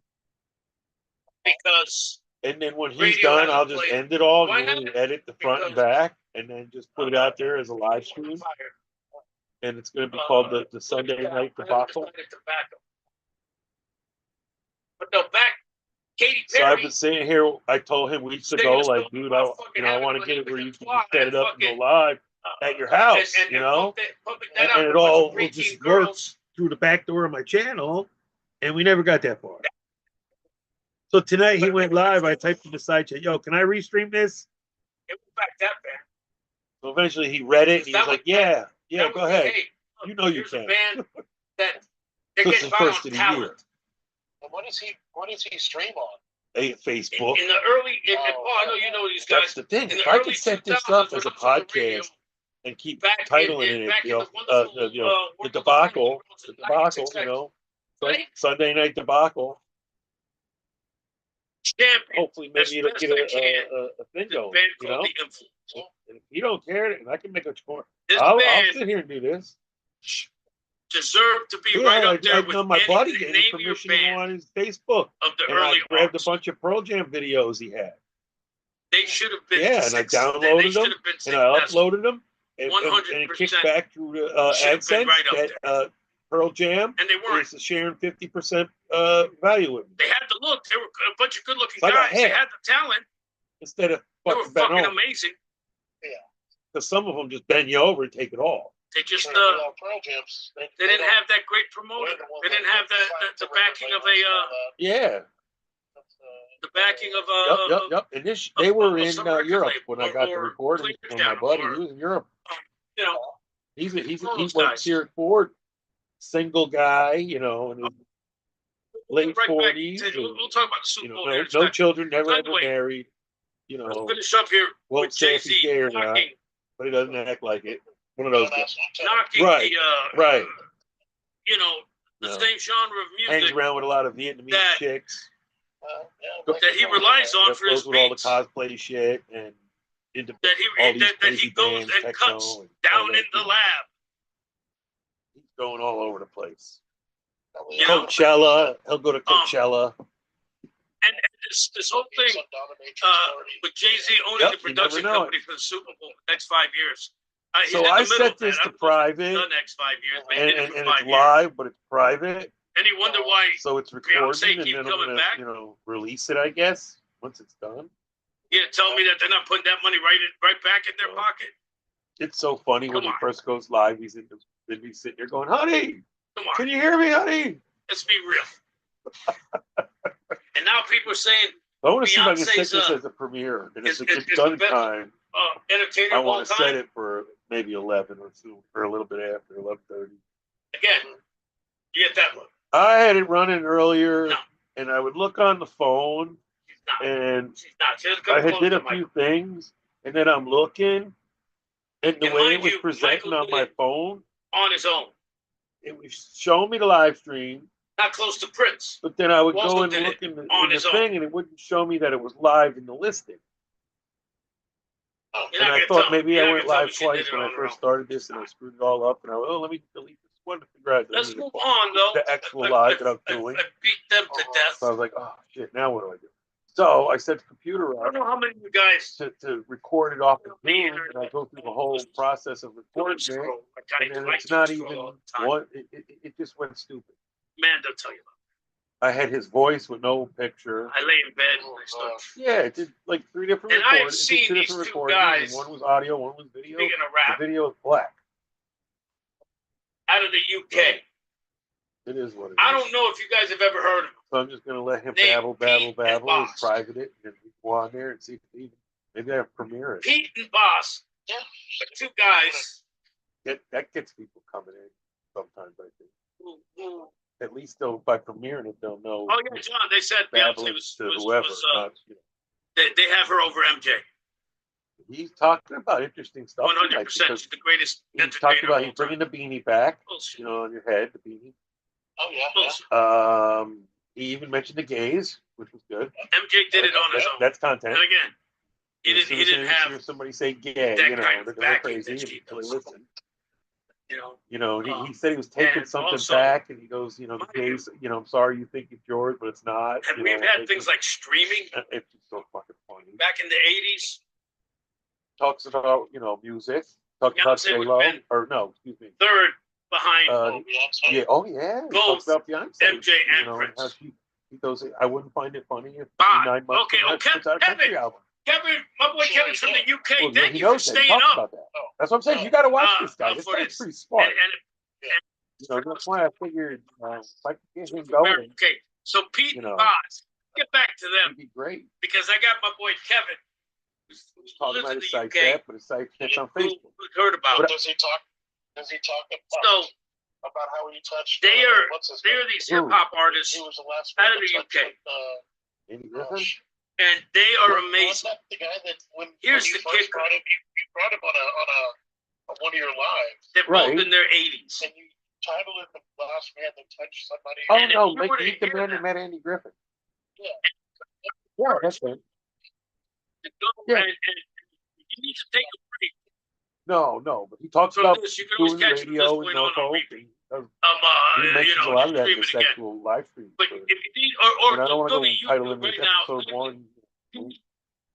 Because and then when he's Radio done, hasn't I'll just played. end it all, Why and not? edit the front and Because- back, and then just put it out there as a live stream. And it's going to be called the Sunday Night Debacle. Tobacco. But no, back Katy So I've Perry. been sitting here. I told him weeks ago, like, dude, I want to get it where you can just set it up and go live at your house, you know, and it all will just work through the back door of my channel. And we never got that far. So tonight he went live. I typed in the side chat, "Yo, can I restream this?" It was back that bad. So eventually he read it and he was like, "Yeah, go ahead. Hey, look, You know you here's a can." band that they're This is getting the by first on of the talent. year. And what does he stream on? Hey, Facebook. In the early, I know you know these guys. That's the thing. In If the I early could set this 2000s, up as a when I was on the radio, podcast and keep back titling in it, the wonderful, you know, the world of debacle, radio, you know, Right? Sunday Night Debacle. champion. Hopefully, As maybe it'll best get I can. a thing The going. band You called know, The Influence. and if you don't care, and I can make a score. This I'll band sit here and do this. deserved to be Yeah, right up there I with know my any buddy gave me name your permission to go band on his Facebook, of the and I early grabbed a aughts. bunch of Pearl Jam videos he had. They should have been. Yeah, and I downloaded they should them, have been and I successful. uploaded them, and it kicked 100% back through the should have been AdSense right up that Pearl Jam And they weren't. is sharing 50% value with me They had the look. They were a bunch of good-looking So I got guys. They hit. had the talent. instead of They were fucking bent fucking over. amazing. Because some of them just bend you over and take it all. They just Pearl Jam's. they didn't have that great promoter. They didn't have the backing of Yeah. the backing of Yep. And this, they were in some record Europe label when I got the or recording Clear from my Channel buddy. or- He was in Europe. you know. He all those works guys. here at Ford. Single guy, you know, in his late Right back 40s. to- we'll talk about the Super Bowl here in a no second. children, never By the ever way, married. You Let's know, finish up here won't with say if he's Jay-Z gay or not, knocking but he doesn't act like it. One of those guys. Right. Right. You know, the No. same genre of Hangs music around with a lot of Vietnamese that- chicks. that he relies on That for his goes with all the beats. cosplay shit and into That all he these that crazy he goes bands, and techno, cuts and all down that, in the you know. lab. He's going all over the place. You know? Coachella. He'll go to Coachella. And this whole thing with Jay-Z owning Yep, the you never production know company for the Super Bowl the next 5 years. He's So in the I middle set of this that. to I'm private, the next 5 years, but he and, did it for and 5 it's years. live, but it's private. And he wondered why So it's Beyonce recorded, and keep then I'm coming gonna, back? release it, I guess, once it's done. he had to tell me that they're not putting that money right back in their pocket. It's so funny when Come he on. first goes live. He's sitting there going, "Honey, Come on, can you hear me, honey?" let's be real. And now people are saying I want to see if I can set Beyonce's, this as a premiere, and if is it's the done best time, entertainer I of all want to set time. it for maybe 11 or so, or a little bit after 11:30. Again, you get that look. I had it running earlier, No. and I would look on the phone, She's not. and She's not. She doesn't come I had close did to a Michael. few things, and then I'm looking, and the And way mind it was you, presenting Michael on did my it. phone, On his own. it was showing me the live stream, Not close to Prince. but then I would Also go and did look it in the on his own. thing, and it wouldn't show me that it was live in the listing. You're And not I gonna thought tell- maybe you're I not went gonna tell live me she did twice it when on I her first own. started this, and I screwed it all up, and I went, "Oh, let me delete this one to figure out Let's move on, though. the actual live that I'm doing." I beat them to death. So I was like, "Oh shit, now what do I do?" So I set the computer I don't up know how many of you guys to record it off of Me Zoom, either. and I go through the whole process of recording it, scroll. and then it's not even one. It just went stupid. Man, they'll tell you. I had his voice with no picture. I lay in bed and I start. Yeah, it did like 3 different And I have recordings. It did seen 2 these different two recordings, guys- and one was audio, one was video. Speaking of The rap, video is black. out of the UK. It is what it is. I don't know if you guys have ever heard of him. So I'm just gonna let him Name babble, Pete and and Bas. private it, and we go on there and see if maybe I have premiere it. Pete and Bas. Yeah. The two guys That gets people coming in sometimes. I think who at least by premiering it, they'll know. oh yeah, John, they said Beyonce babbling was, to whoever. Not, they have her over MJ. he's talking about interesting stuff. 100%. Because She's the greatest he's entertainer talking about of he's all bringing time. the beanie back, Bullshit. on your head, the beanie. Oh yeah. Bullshit. He even mentioned the gays, which was good. MJ did it on his own. That's content. And again, he didn't have somebody say gay, that you know, kind of they're backing crazy. that she Until they does. listen. You know, He said he was taking and something also, back, and he goes, you know, the mind you, gays, you know, I'm sorry you think it's yours, but it's not. and You we've know, had things like streaming it's just so fucking funny. back in the 80s. Talks about, you know, music. Talks about Beyonce would J-Lo, have been or no, excuse me. third behind Beyonce. Yeah, oh yeah. He both talks about Beyonce, MJ and you know, and how Prince. he goes, I wouldn't find it funny if Bas. 9 months Okay, from now okay, puts out a country Kevin. album. Kevin, my boy Kevin's from the UK. Well, Thank he you for knows that. He staying talks up. about that. That's what I'm saying. You got to watch this guy. This for guy's this. pretty smart. And You know, that's why I figured if I could get him going, okay, so Pete you and know, Bas, get back to them it'd be great. because I got my boy Kevin, who's Talking lives about in his the site UK, chat, but his site chat's on who Facebook. heard about But it. does he talk So about how he touched? they are what's his they name? are these hip hop artists He was the last out one of the to touch UK, with, Andy Griffin? and they are wasn't amazing. that the guy that when Here's you the first kicker. brought him, you brought him on one of your lives, They're Right. both in their 80s. and you titled it "The Last Man That Touched Somebody." Oh And if no, you were to Meet the hear Man them- that met Andy Griffin. Yeah. Yeah, that's it. To go Yeah. and you need to take a break No, but he talks from about this. You can always doing catch it from this radio in point on Norfolk. repeat. He does- You he mentions know, a lot of that in stream the it again. sexual live stream. But for- if you need, or and I don't want to go go to and title YouTube him right as now. episode one,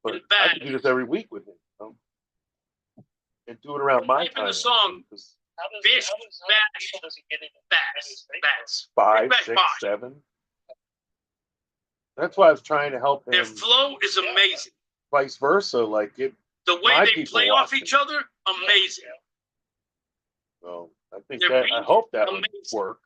but and I Bas. can do this every week with him. You know? And do it around my Type in time. the song, because How does Bish, how many Bash, people does he get into Bats. 5, Bash 6, Bosh. 7. That's why I was trying to help Their him. flow is amazing. Vice versa, like it. The way My they people play off watch each other, amazing. So I think They're that I being hope that would amazing. work.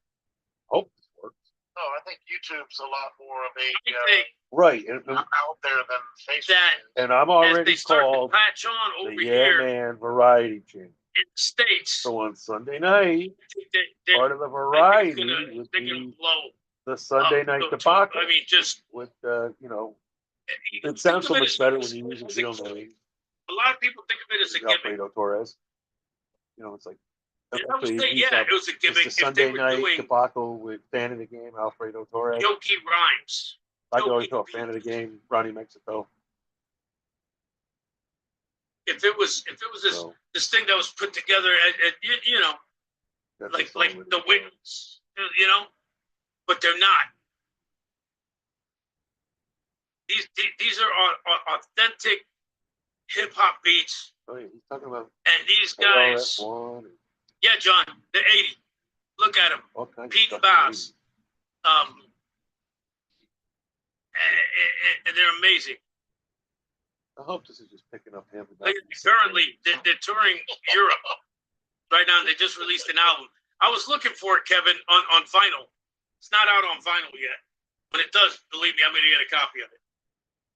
Hope this works. No, I think YouTube's a lot more of a I think Right, out there than Facebook. that and I'm as already they start to called patch on over the here Man Variety Channel. in the States, So on Sunday night, they're part of the I think variety would they're gonna be blow the Sunday up night to- debacle. I mean, just with you know, think it sounds of so it much as- better when you use his real as a- name, a lot of people think of it as a gimmick. Alfredo Torres. You know, it's like And I would actually, say, he's yeah, up- it was a it's gimmick the if they Sunday were night doing debacle with fan of the game Alfredo Torres. jokey rhymes. I can always jokey tell a fan of the game Ronnie Mexico. If it was this So this thing that was put together at you know, that's like the song with the it. witness, you know, but they're not. These are authentic hip hop beats, Oh yeah, he's talking about and these guys, ARS1 and yeah, John, they're 80. Look at them, all kinds Pete of and stuff. Bas. And they're amazing. I hope this is just picking up him. Currently, they're touring Europe right now. They just released an album. I was looking for it, Kevin, on vinyl. It's not out on vinyl yet. When it does, believe me, I'm going to get a copy of it.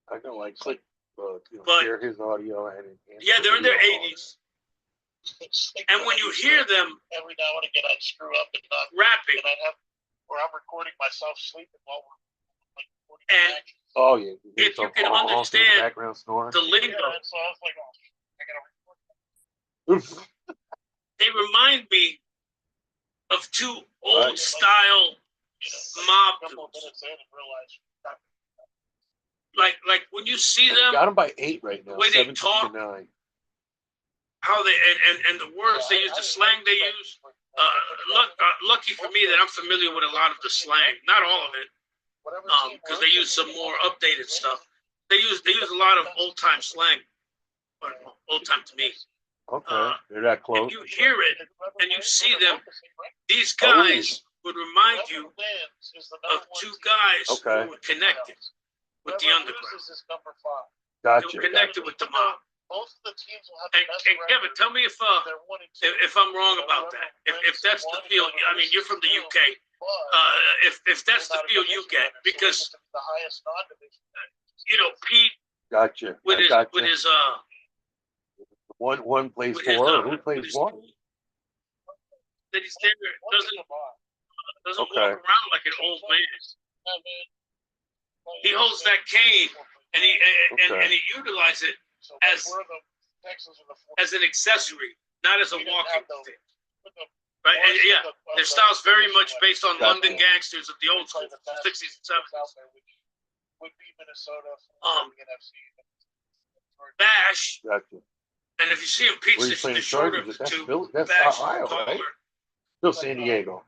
I know, like, But- share his audio and Yeah, they're in their video 80s. And when you hear them every now and again, I'd screw up and not, rapping, and I'd have, or I'm recording myself sleeping while we're like recording And the action. Oh yeah, if you can in the understand background snoring. the lingo, Yeah, so I was like, oh, I gotta record. they remind me of two old Right. style A mob couple of dudes. minutes in and realized Like when you see them, Got him by 8 right now. The way they 7 talk, to 9. how they and the words they use, the slang they use. Lucky for me that I'm familiar with a lot of the slang, not all of it, because they use some more updated stuff. They use a lot of old time slang, or old time to me. Okay, they're that close. And you hear it, and you see them. These guys would remind you of two guys Okay. who were connected with the underground. Is number 5. They Gotcha. were connected with the mob. Most of the teams will have And, the best and Kevin, record. tell me if They're 1 and 2. if I'm wrong about that. If that's the feel, I mean, you're from the UK. If that's the feel you get, because the highest non-division. you know Pete Gotcha. with I his gotcha. with his one plays with his, 4. Who with plays his- 1? that he's there doesn't Okay. walk around like an old man. He holds that cane and he utilizes it as an accessory, not as a walking stick. Right, and yeah, their style's very much based on London gangsters of the old school, 60s and 70s. Would be Minnesota. Bash, Gotcha. and if you see him, Pete's Where you the playing shorter of Chargers? the That's two. That's Bash, Ohio, taller, right? Still San Diego.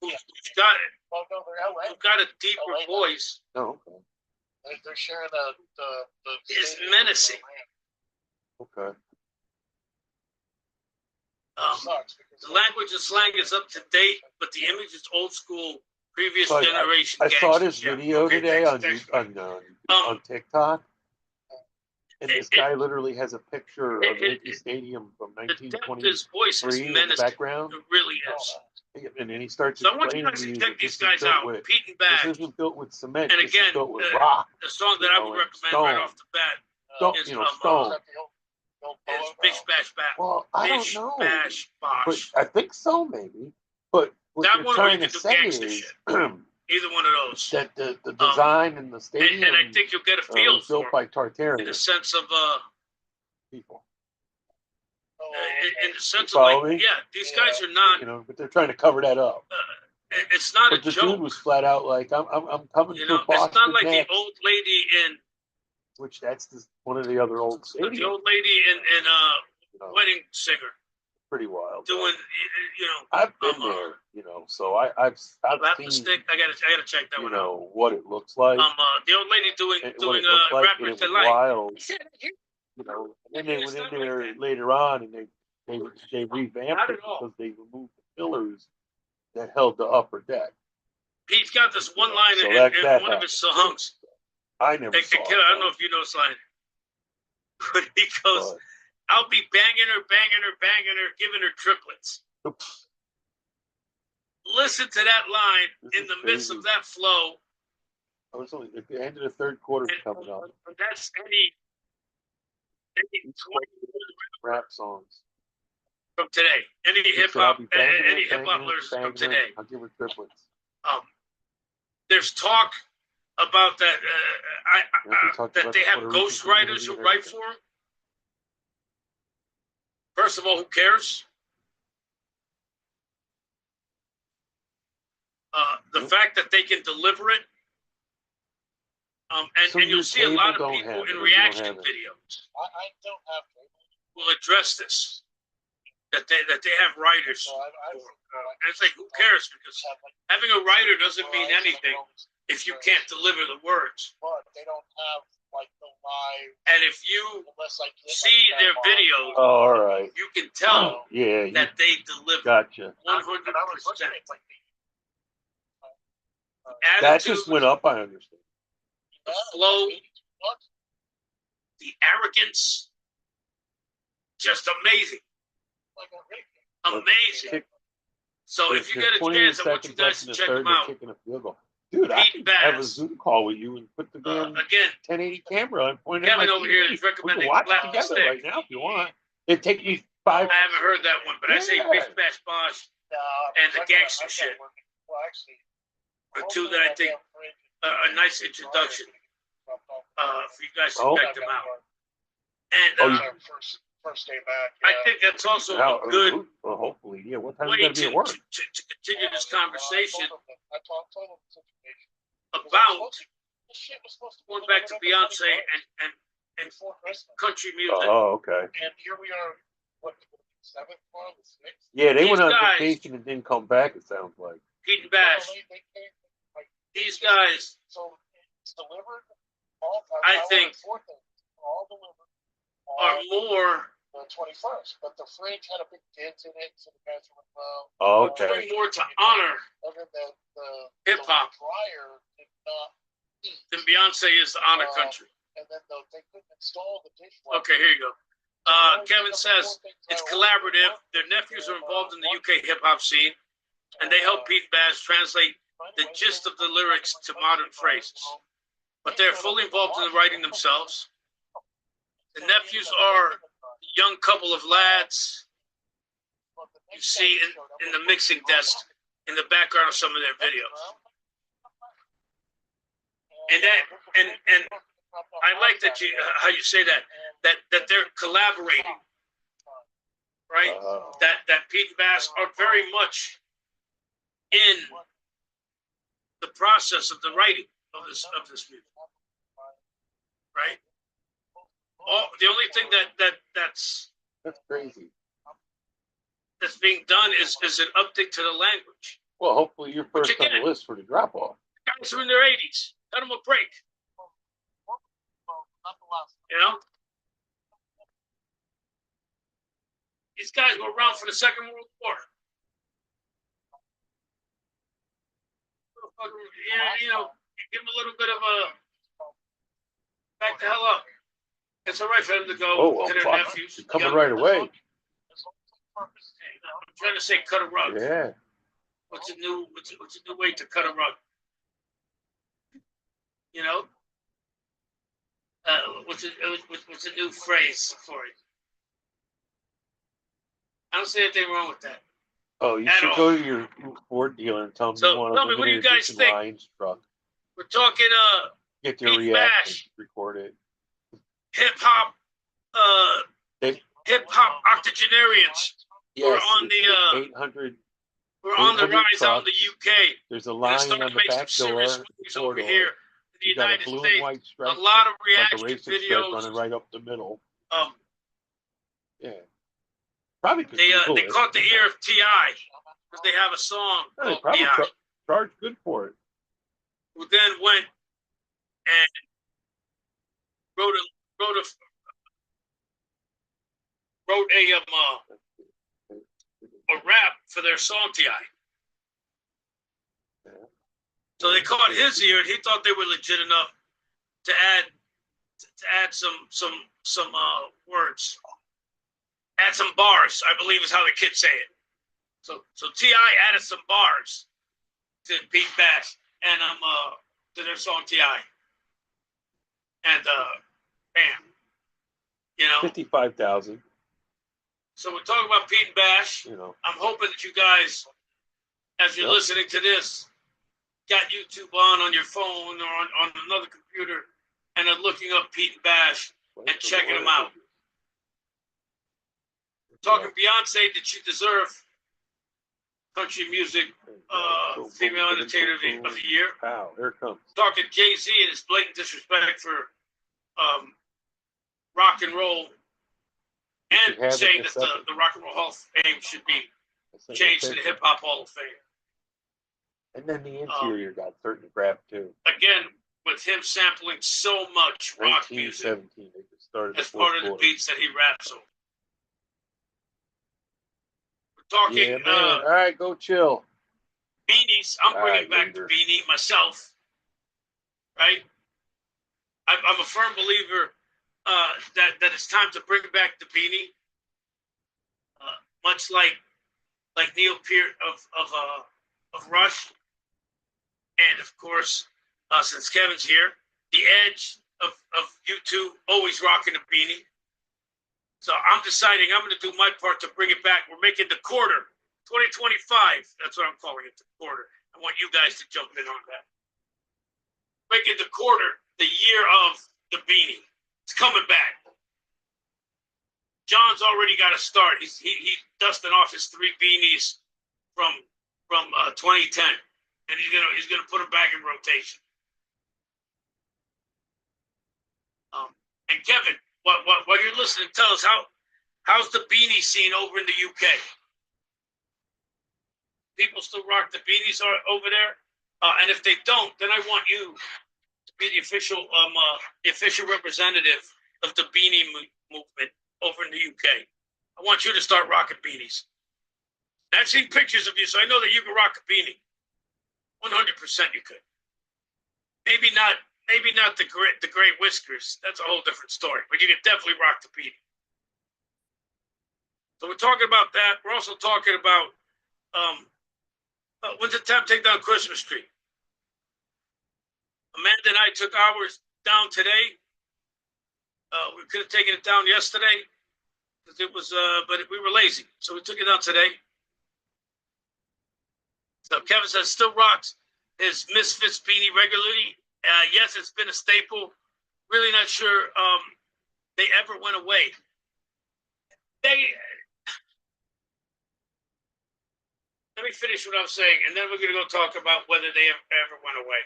who's got it. Oh no, they're LA. Who's got a deeper LA. voice. Oh, okay. They're sharing the It's stadium menacing. with Atlanta. Okay. Sucks because The language and slang is up to date, but the image is old school, previous So generation. I saw this gangsters. video Okay, today thanks. on TikTok, and this guy literally has a picture of Yankee Stadium from The depth of 1923 his voice is in the menacing. background, It really is. and then he starts So I want you explaining guys to to you check that these this is guys built out. with, Pete and this Bas. isn't built with cement. And This is again, built with rock. the song that you I know, would and recommend right stone. off the bat Stone, is you know, stone. is Bish Bash Bash. Well, I don't Bish know, Bash but Bosh. I think so, maybe. But what That they're one or you trying to could do say gangster is shit. Either one of those. that the design and the stadium And I think you'll get a feel was built for by it in Tartarian the sense of people. in the sense of Follow like, me? yeah, these guys are not. You know, but they're trying to cover that up. It's not But a the joke. dude was flat out like, I'm coming You for know, Boston it's not like next, the old lady in which that's one of the other old stadiums. the old lady in You know, Wedding Singer pretty wild. doing, you know. I've been there, you know, so I've Rap seen, stick. I gotta check that you one out. know, what it looks like. The old lady doing And what it looked a like, and Rapper's it was Delight. wild. You know, and then they went in there later on, and they revamped Not it at all. because they removed the pillars that held the upper deck. He's got this one line So in that one of his songs. I never saw it. I don't know if you know this line, but he goes, But "I'll be banging her, giving her triplets." Listen to that line This in is the midst crazy. of that flow. I was only at the end of the third quarter And coming up. that's any Rap songs. from today. Any He hip said, "I'll hop, be banging her, any hip hop banging her, lyrics from banging her. today. I'll give her triplets." There's talk about that. Talked That about they the have Puerto Rican ghostwriters who community and write for them. First of all, who cares? The fact that they can deliver it, So and you'll your see a lot cable of don't people have it, in or you don't reaction have it? videos I don't have cable. will address this. That they have writers. So And it's like, who cares? Because having a writer doesn't mean anything if you can't deliver the words. But they don't have like the live. And if you Unless I get, see their videos, Oh, all right. you can tell Yeah, you that they deliver gotcha. 100%. That just Attitude, went up, I understand. the flow, the arrogance, just amazing. Amazing. So if you get a chance, I want you guys to check them out. Dude, I Pete and can have a Bas. Zoom call with you and put the damn Again, 1080 camera and point it at my Kevin over here TV. is We recommending can watch Flat it together Stick. right now if you want. It'd take me I 5. haven't heard that one, but I say Yeah. Bish Bash Bosh and the gangster shit are two that I think are a nice introduction for you guys to check them out. And First day back. I think that's also a good Well, hopefully, yeah. What time way you gotta be at work? to continue this conversation I told them the situation. about This shit was supposed to be going back to Beyonce and before Christmas. country music. Oh, okay. And here we are, what, 7th month, 6th? Yeah, they went These on guys- vacation and didn't come back, it sounds like. Pete and Bash, They came, like, these guys so it's delivered. All, I think- ordered 4 things, all delivered. are more The 21st, but the fridge had a big dent in it, so the guys were well. Oh, doing okay. more to honor Other than the Hip-hop. the dryer did not heat. than Beyonce is the honor country. And then they couldn't install the dishwasher. Okay, here you go. Kevin says it's collaborative. Their nephews are involved in the UK hip hop scene, and they help Pete and Bas translate the gist of the lyrics to modern phrases. But they're fully involved in the writing themselves. The nephews are a young couple of lads you see in the mixing desk in the background of some of their videos. And I like that how you say that they're collaborating. right? That Pete and Bas are very much in the process of the writing of this music, right? The only thing that's crazy. That's being done is an update to the language. Well, hopefully you're first on the list for the drop off. Guys are in their 80s. Cut them a break. You know? These guys were around for the Second World War. You know, give them a little bit of a back the hell up. It's all right for them to go to their nephews. Coming right away. I'm trying to say cut a rug. Yeah. What's a new way to cut a rug? You know? What's a new phrase for it? I don't see anything wrong with that. Oh, you should go to your Ford dealer and tell them you want tell me, what do you guys think? Lions truck. We're talking get your reaction, record it. Hip hop octogenarians. Yes, we're on the 800. We're on the rise trucks. out in the UK. There's a line on the back door. Over here in the United States. A lot of reaction like videos running right up the middle. Yeah. Probably they caught the ear of T.I. because they have a song called T.I. Charged good for it. Who then went and wrote a rap for their song T.I. Yeah. So they caught his ear, and he thought they were legit enough to add some words. Add some bars, I believe is how the kids say it. So T.I. added some bars to Pete and Bas and to their song T.I. And bam. You know. 55,000. So we're talking about Pete and Bas. You know. I'm hoping that you guys, as you're listening to this, got YouTube on your phone or on another computer and are looking up Pete and Bas and checking them out. Talking Beyonce, did she deserve country music female entertainer of the year? Wow, here it comes. Talking Jay-Z and his blatant disrespect for rock and roll, and saying that the Rock and Roll Hall of Fame should be changed to the Hip Hop Hall of Fame. And then the interior got certain crap too. Again, with him sampling so much rock music as part of the beats that he raps over. Talking, all right, go chill. Beanies. I'm bringing back the beanie myself. Right? I'm a firm believer that it's time to bring back the beanie. Much like Neil Peart of Rush, and of course, since Kevin's here, the Edge of U2 always rocking the beanie. So I'm deciding I'm going to do my part to bring it back. We're making the quarter, 2025. That's what I'm calling it, the quarter. I want you guys to jump in on that. Making the quarter the year of the beanie. It's coming back. John's already got a start. He's dusting off his 3 beanies from 2010, and he's gonna put them back in rotation. And Kevin, while you're listening, tell us how's the beanie scene over in the UK? People still rock the beanies over there, and if they don't, then I want you to be the official representative of the beanie movement over in the UK. I want you to start rocking beanies. And I've seen pictures of you, so I know that you can rock a beanie. 100% you could. Maybe not the great whiskers. That's a whole different story. But you can definitely rock the beanie. So we're talking about that. We're also talking about when's the time to take down Christmas tree? Amanda and I took ours down today. We could have taken it down yesterday because it was, but we were lazy, so we took it down today. So Kevin says still rocks his Misfits beanie regularly. Yes, it's been a staple. Really not sure they ever went away. let me finish what I'm saying, and then we're going to go talk about whether they ever went away.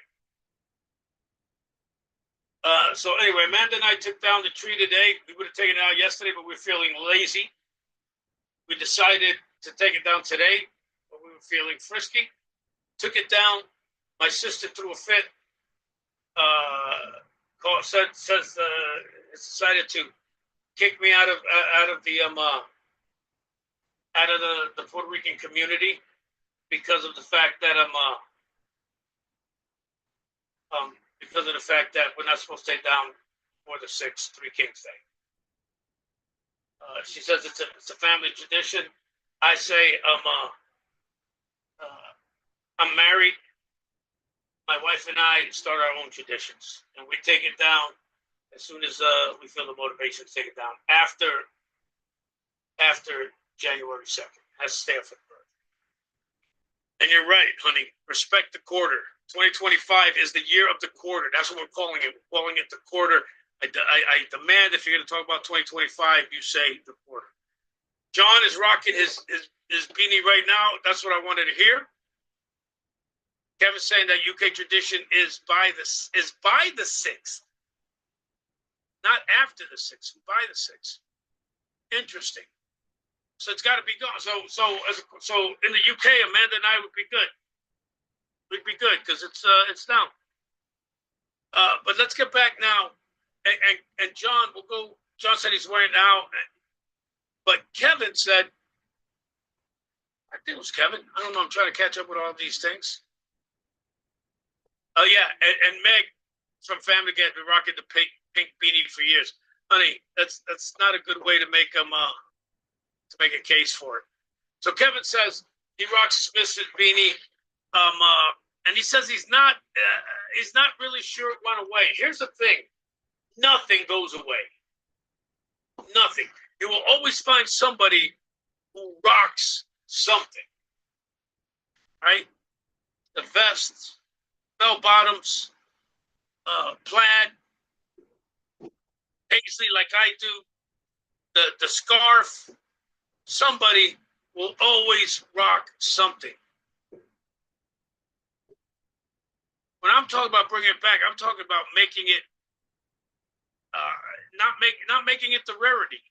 So anyway, Amanda and I took down the tree today. We would have taken it out yesterday, but we're feeling lazy. We decided to take it down today, but we were feeling frisky. Took it down. My sister threw a fit. Decided to kick me out of the Puerto Rican community because of the fact that we're not supposed to take down more than 6 Three Kings Day. She says it's a family tradition. I say I'm married. My wife and I start our own traditions, and we take it down as soon as we feel the motivation to take it down after January 2nd. Has to stay up for the birth. And you're right, honey. Respect the quarter. 2025 is the year of the quarter. That's what we're calling it. We're calling it the quarter. I demand if you're going to talk about 2025, you say the quarter. John is rocking his beanie right now. That's what I wanted to hear. Kevin's saying that UK tradition is by the 6th, not after the 6th. By the 6th. Interesting. So it's got to be gone. So in the UK, Amanda and I would be good. We'd be good because it's down. But let's get back now. And John will go. John said he's wearing it now, but Kevin said, I think it was Kevin. I don't know. I'm trying to catch up with all these things. Oh yeah, and Meg from Family Guy has been rocking the pink beanie for years. Honey, that's not a good way to make them to make a case for it. So Kevin says he rocks Smith's beanie, and he says he's not really sure it went away. Here's the thing: nothing goes away. Nothing. You will always find somebody who rocks something, right? The vests, bell bottoms, plaid, paisley like I do, the scarf. Somebody will always rock something. When I'm talking about bringing it back, I'm talking about making it, not making it the rarity.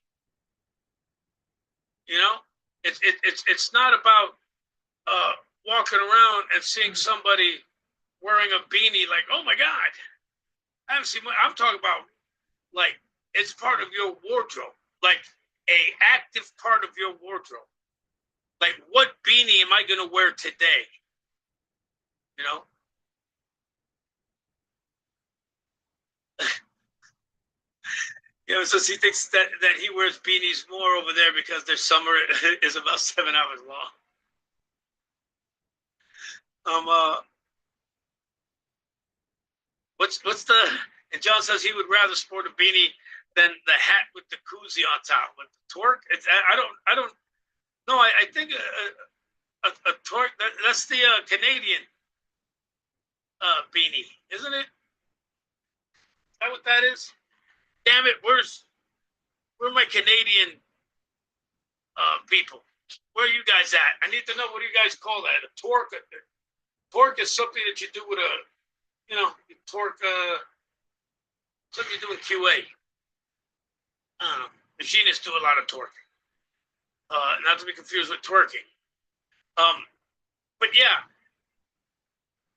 You know, it's not about walking around and seeing somebody wearing a beanie like, oh my God, I haven't seen. I'm talking about like it's part of your wardrobe, like a active part of your wardrobe. Like, what beanie am I gonna wear today? You know. You know, so he thinks that he wears beanies more over there because their summer is about 7 hours long. What's the? And John says he would rather sport a beanie than the hat with the koozie on top with the torque. I don't know. I think a torque. That's the Canadian beanie, isn't it? Is that what that is? Damn it! Where my Canadian people? Where are you guys at? I need to know, what do you guys call that? A torque. Torque is something that you do with a, you torque. Something you do in QA. Machinists do a lot of torquing. Not to be confused with twerking. But yeah.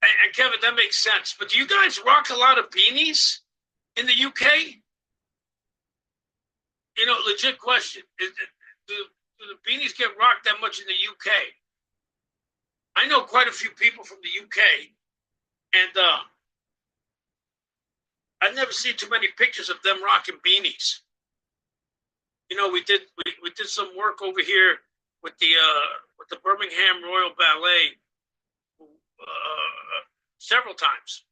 And Kevin, that makes sense. But do you guys rock a lot of beanies in the UK? You know, legit question. Do the beanies get rocked that much in the UK? I know quite a few people from the UK, and I've never seen too many pictures of them rocking beanies. You know, we did some work over here with the Birmingham Royal Ballet several times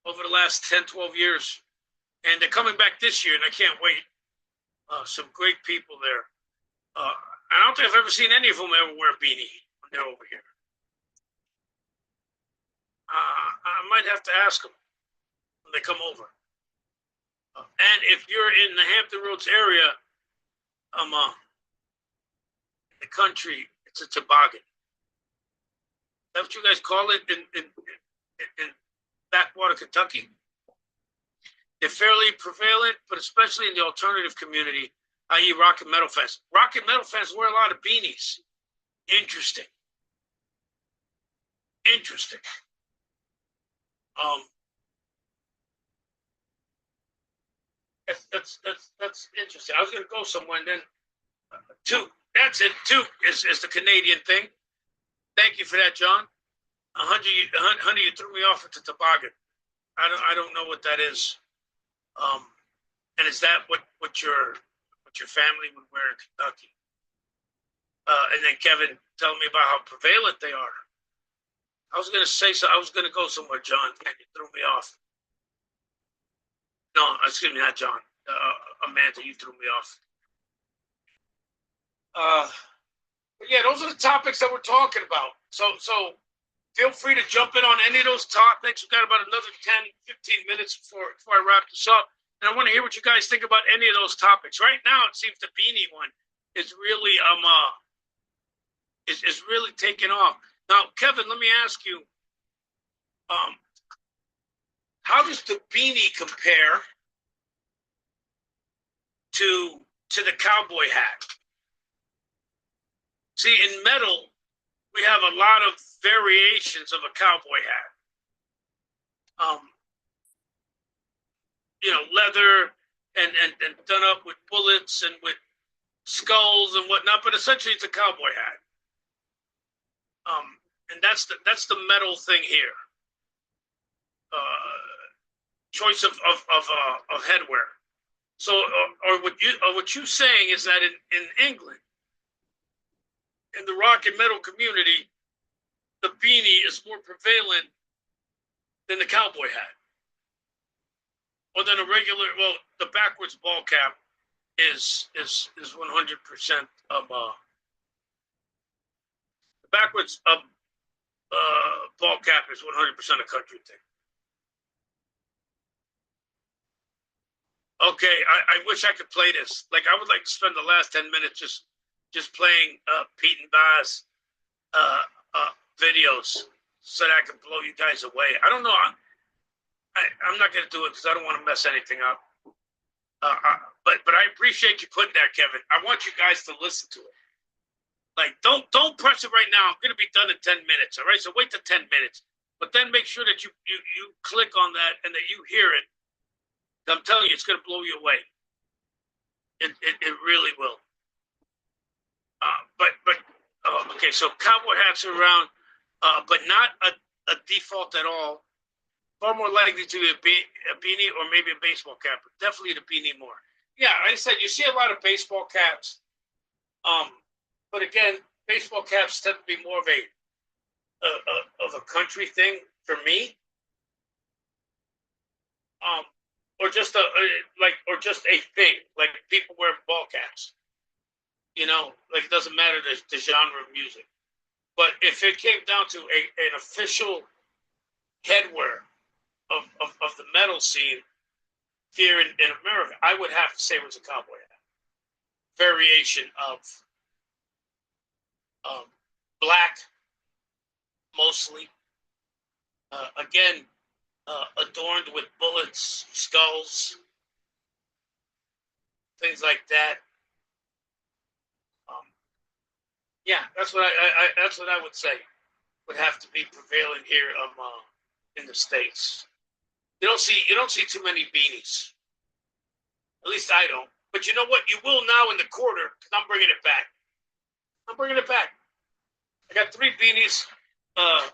over the last 10, 12 years. And they're coming back this year, and I can't wait. Some great people there. I don't think I've ever seen any of them ever wear a beanie when they're over here. I might have to ask them when they come over. And if you're in the Hampton Roads area, in the country, it's a toboggan. That's what you guys call it in backwater Kentucky. They're fairly prevalent, but especially in the alternative community, i.e. rock and metal fans. Rock and metal fans wear a lot of beanies. Interesting. That's interesting. I was going to go somewhere, and then two. That's it. Two is the Canadian thing. Thank you for that, John. Honey, you threw me off with the toboggan. I don't know what that is. And is that what your family would wear in Kentucky? And then Kevin telling me about how prevalent they are. I was gonna say so. I was gonna go somewhere, John, and you threw me off. No, excuse me, not John. Amanda, you threw me off. But yeah, those are the topics that we're talking about. So feel free to jump in on any of those topics. We've got about another 10, 15 minutes before I wrap this up. And I want to hear what you guys think about any of those topics. Right now, it seems the beanie one is really is really taking off. Now, Kevin, let me ask you, how does the beanie compare to the cowboy hat? See, in metal, we have a lot of variations of a cowboy hat. Leather and done up with bullets and with skulls and whatnot, but essentially it's a cowboy hat. And that's the metal thing here. Choice of headwear. So, or what you're saying is that in England, in the rock and metal community, the beanie is more prevalent than the cowboy hat, or than a regular. Well, the backwards ball cap is 100% of the backwards ball cap is 100% a country thing. Okay, I wish I could play this. Like, I would like to spend the last 10 minutes just playing Pete and Bas videos so that I can blow you guys away. I don't know. I'm not going to do it because I don't want to mess anything up. But I appreciate you putting that, Kevin. I want you guys to listen to it. Like, don't press it right now. I'm going to be done in 10 minutes. All right, so wait till 10 minutes. But then make sure that you click on that and that you hear it. I'm telling you, it's going to blow you away. It really will. Okay, so cowboy hats are around, but not a default at all. Far more likely to be a beanie or maybe a baseball cap, but definitely the beanie more. Yeah, like I said, you see a lot of baseball caps. But again, baseball caps tend to be more of a country thing for me. Or just a thing, like people wear ball caps. Like it doesn't matter the genre of music. But if it came down to an official headwear of the metal scene here in America, I would have to say it was a cowboy hat. Variation of black, mostly. Again, adorned with bullets, skulls, things like that. Yeah, that's what I would say would have to be prevalent here in the States. You don't see too many beanies. At least I don't. But you know what? You will now in the quarter, because I'm bringing it back. I got 3 beanies. I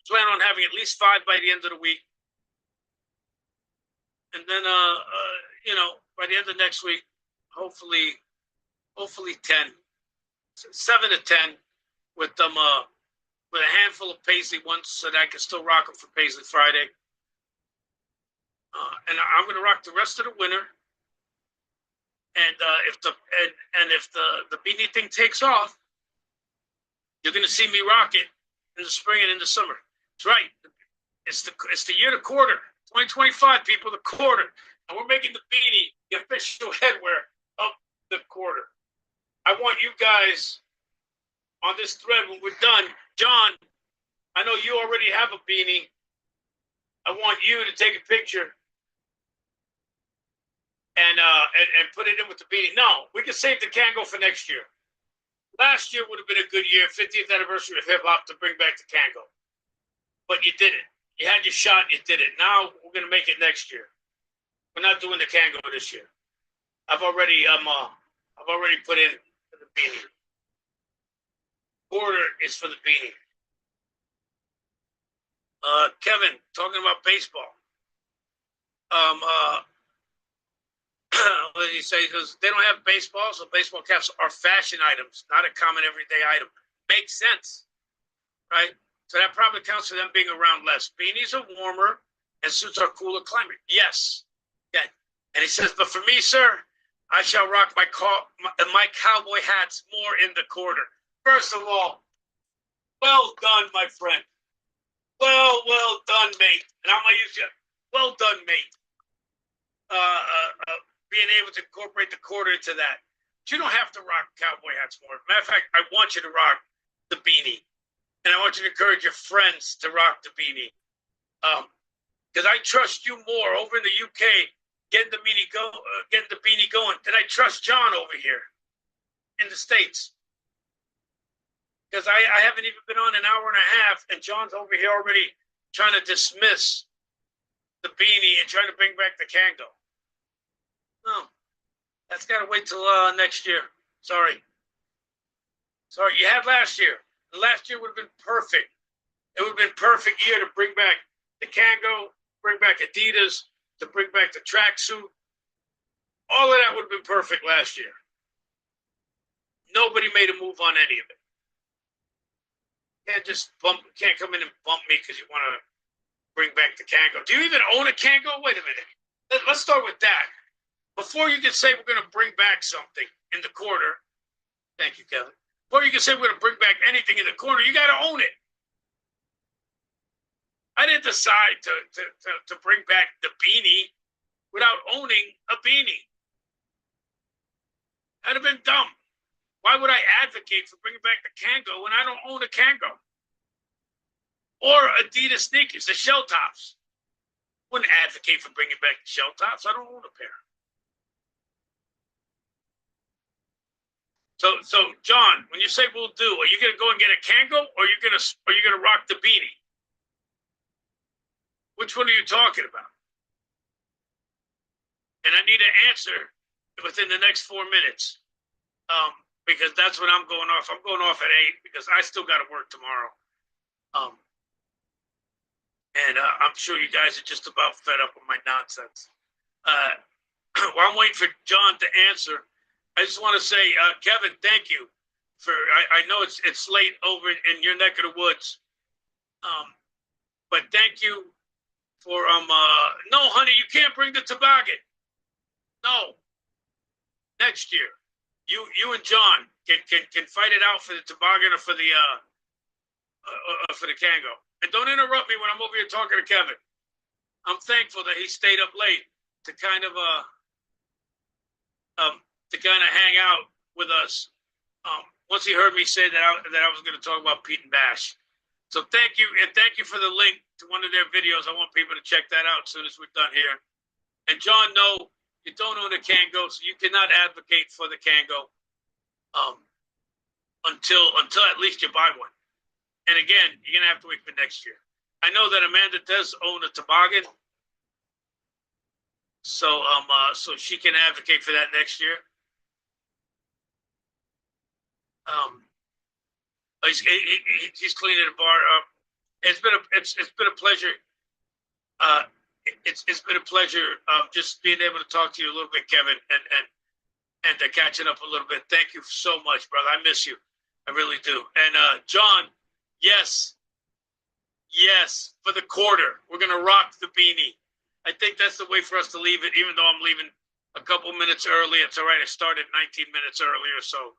plan on having at least 5 by the end of the week. And then, by the end of next week, hopefully 10, 7 to 10 with them, with a handful of Paisley ones so that I can still rock them for Paisley Friday. And I'm going to rock the rest of the winter. And if the beanie thing takes off, you're going to see me rock it in the spring and in the summer. That's right. It's the year to quarter. 2025, people, the quarter. And we're making the beanie the official headwear of the quarter. I want you guys on this thread when we're done, John, I know you already have a beanie. I want you to take a picture and put it in with the beanie. No, we can save the Kango for next year. Last year would have been a good year, 50th anniversary of hip hop, to bring back the Kango. But you did it. You had your shot, you did it. Now we're gonna make it next year. We're not doing the Kango this year. I've already put in for the beanie. Order is for the beanie. Kevin, talking about baseball. What did he say? He goes, they don't have baseball, so baseball caps are fashion items, not a common everyday item. Makes sense, right? So that probably counts for them being around less. Beanies are warmer and suits our cooler climate. Yes. Yeah. And he says, but for me, sir, I shall rock my cowboy hats more in the quarter. First of all, well done, my friend. Well done, mate. And I'm going to use you. Well done, mate. Being able to incorporate the quarter into that. But you don't have to rock cowboy hats more. Matter of fact, I want you to rock the beanie. And I want you to encourage your friends to rock the beanie. Because I trust you more over in the UK getting the beanie going than I trust John over here in the States. Because I haven't even been on an hour and a half, and John's over here already trying to dismiss the beanie and trying to bring back the Kango. No, that's got to wait till next year. Sorry. You had last year. Last year would have been perfect. It would have been perfect year to bring back the Kango, bring back Adidas, to bring back the tracksuit. All of that would have been perfect last year. Nobody made a move on any of it. Can't come in and bump me because you want to bring back the Kango. Do you even own a Kango? Wait a minute. Let's start with that. Before you can say we're going to bring back something in the quarter, thank you, Kevin. Before you can say we're going to bring back anything in the corner, you got to own it. I didn't decide to bring back the beanie without owning a beanie. That'd have been dumb. Why would I advocate for bringing back the Kango when I don't own a Kango? Or Adidas sneakers, the shell tops. Wouldn't advocate for bringing back the shell tops. I don't own a pair. So John, when you say we'll do, are you going to go and get a Kango, or are you going to rock the beanie? Which one are you talking about? And I need an answer within the next 4 minutes, because that's when I'm going off. I'm going off at 8 because I still got to work tomorrow. And I'm sure you guys are just about fed up with my nonsense. While I'm waiting for John to answer, I just want to say, Kevin, thank you for. I know it's late over in your neck of the woods, but thank you for. No, honey, you can't bring the toboggan. No, next year, you and John can fight it out for the toboggan or for the Kango. And don't interrupt me when I'm over here talking to Kevin. I'm thankful that he stayed up late to kind of hang out with us. Once he heard me say that I was going to talk about Pete and Bas. So thank you, and thank you for the link to one of their videos. I want people to check that out as soon as we're done here. And John, no, you don't own a Kango, so you cannot advocate for the Kango until at least you buy one. And again, you're gonna have to wait for next year. I know that Amanda does own a toboggan, so she can advocate for that next year. He's cleaning the bar up. It's been a pleasure. It's been a pleasure just being able to talk to you a little bit, Kevin, and catching up a little bit. Thank you so much, brother. I miss you. I really do. And John, yes, for the quarter, we're gonna rock the beanie. I think that's the way for us to leave it, even though I'm leaving a couple minutes early. It's all right. I started 19 minutes earlier, so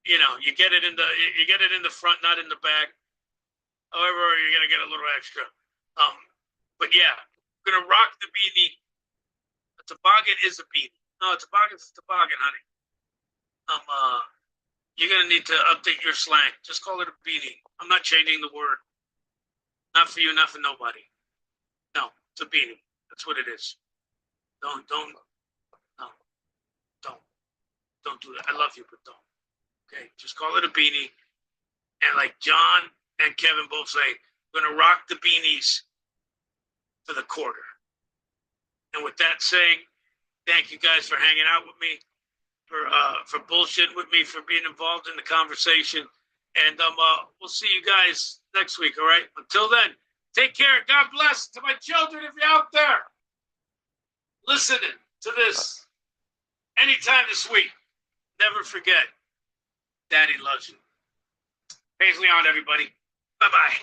you know, you get it in the front, not in the back. However, you're gonna get a little extra. But yeah, we're gonna rock the beanie. A toboggan is a beanie. No, a toboggan's a toboggan, honey. You're gonna need to update your slang. Just call it a beanie. I'm not changing the word. Not for you, not for nobody. No, it's a beanie. That's what it is. Don't, no, don't do that. I love you, but don't. Okay, just call it a beanie. And like John and Kevin both say, we're gonna rock the beanies for the quarter. And with that saying, thank you guys for hanging out with me, for bullshitting with me, for being involved in the conversation. And we'll see you guys next week. All right. Until then, take care. God bless to my children. If you're out there listening to this anytime this week, never forget, Daddy loves you. Paisley on, everybody. Bye bye.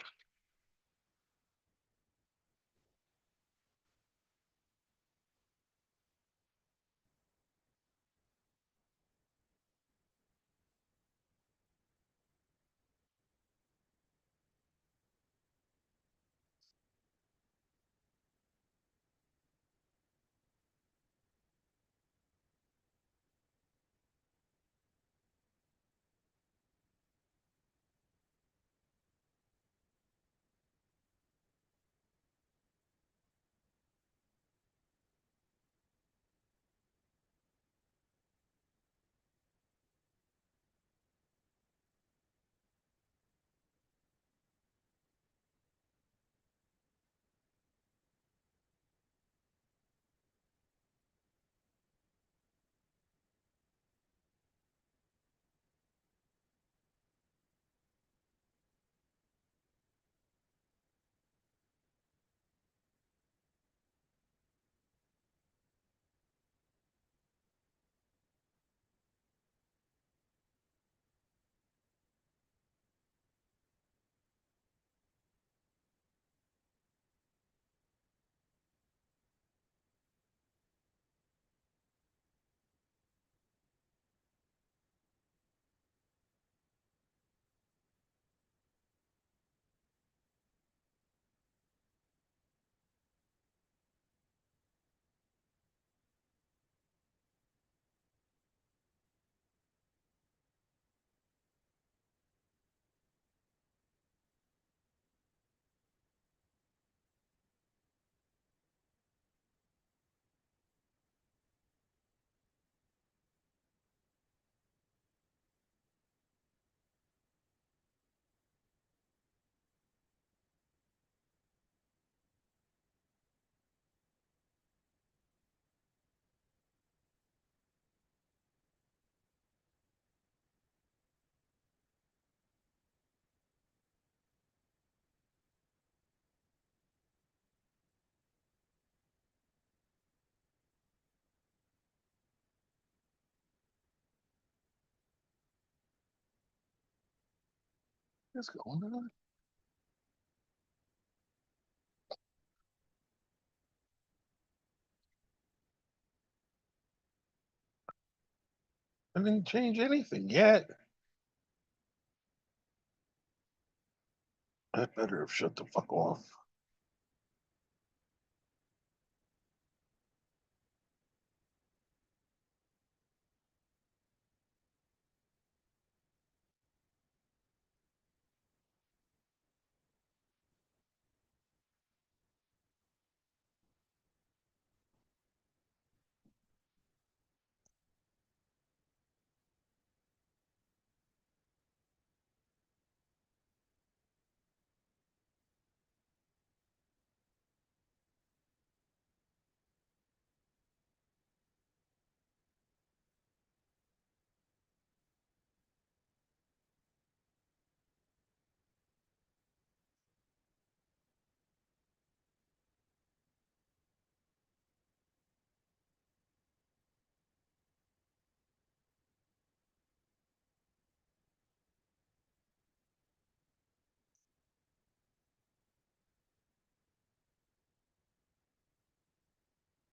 What's going on? I didn't change anything yet. I better have shut the fuck off.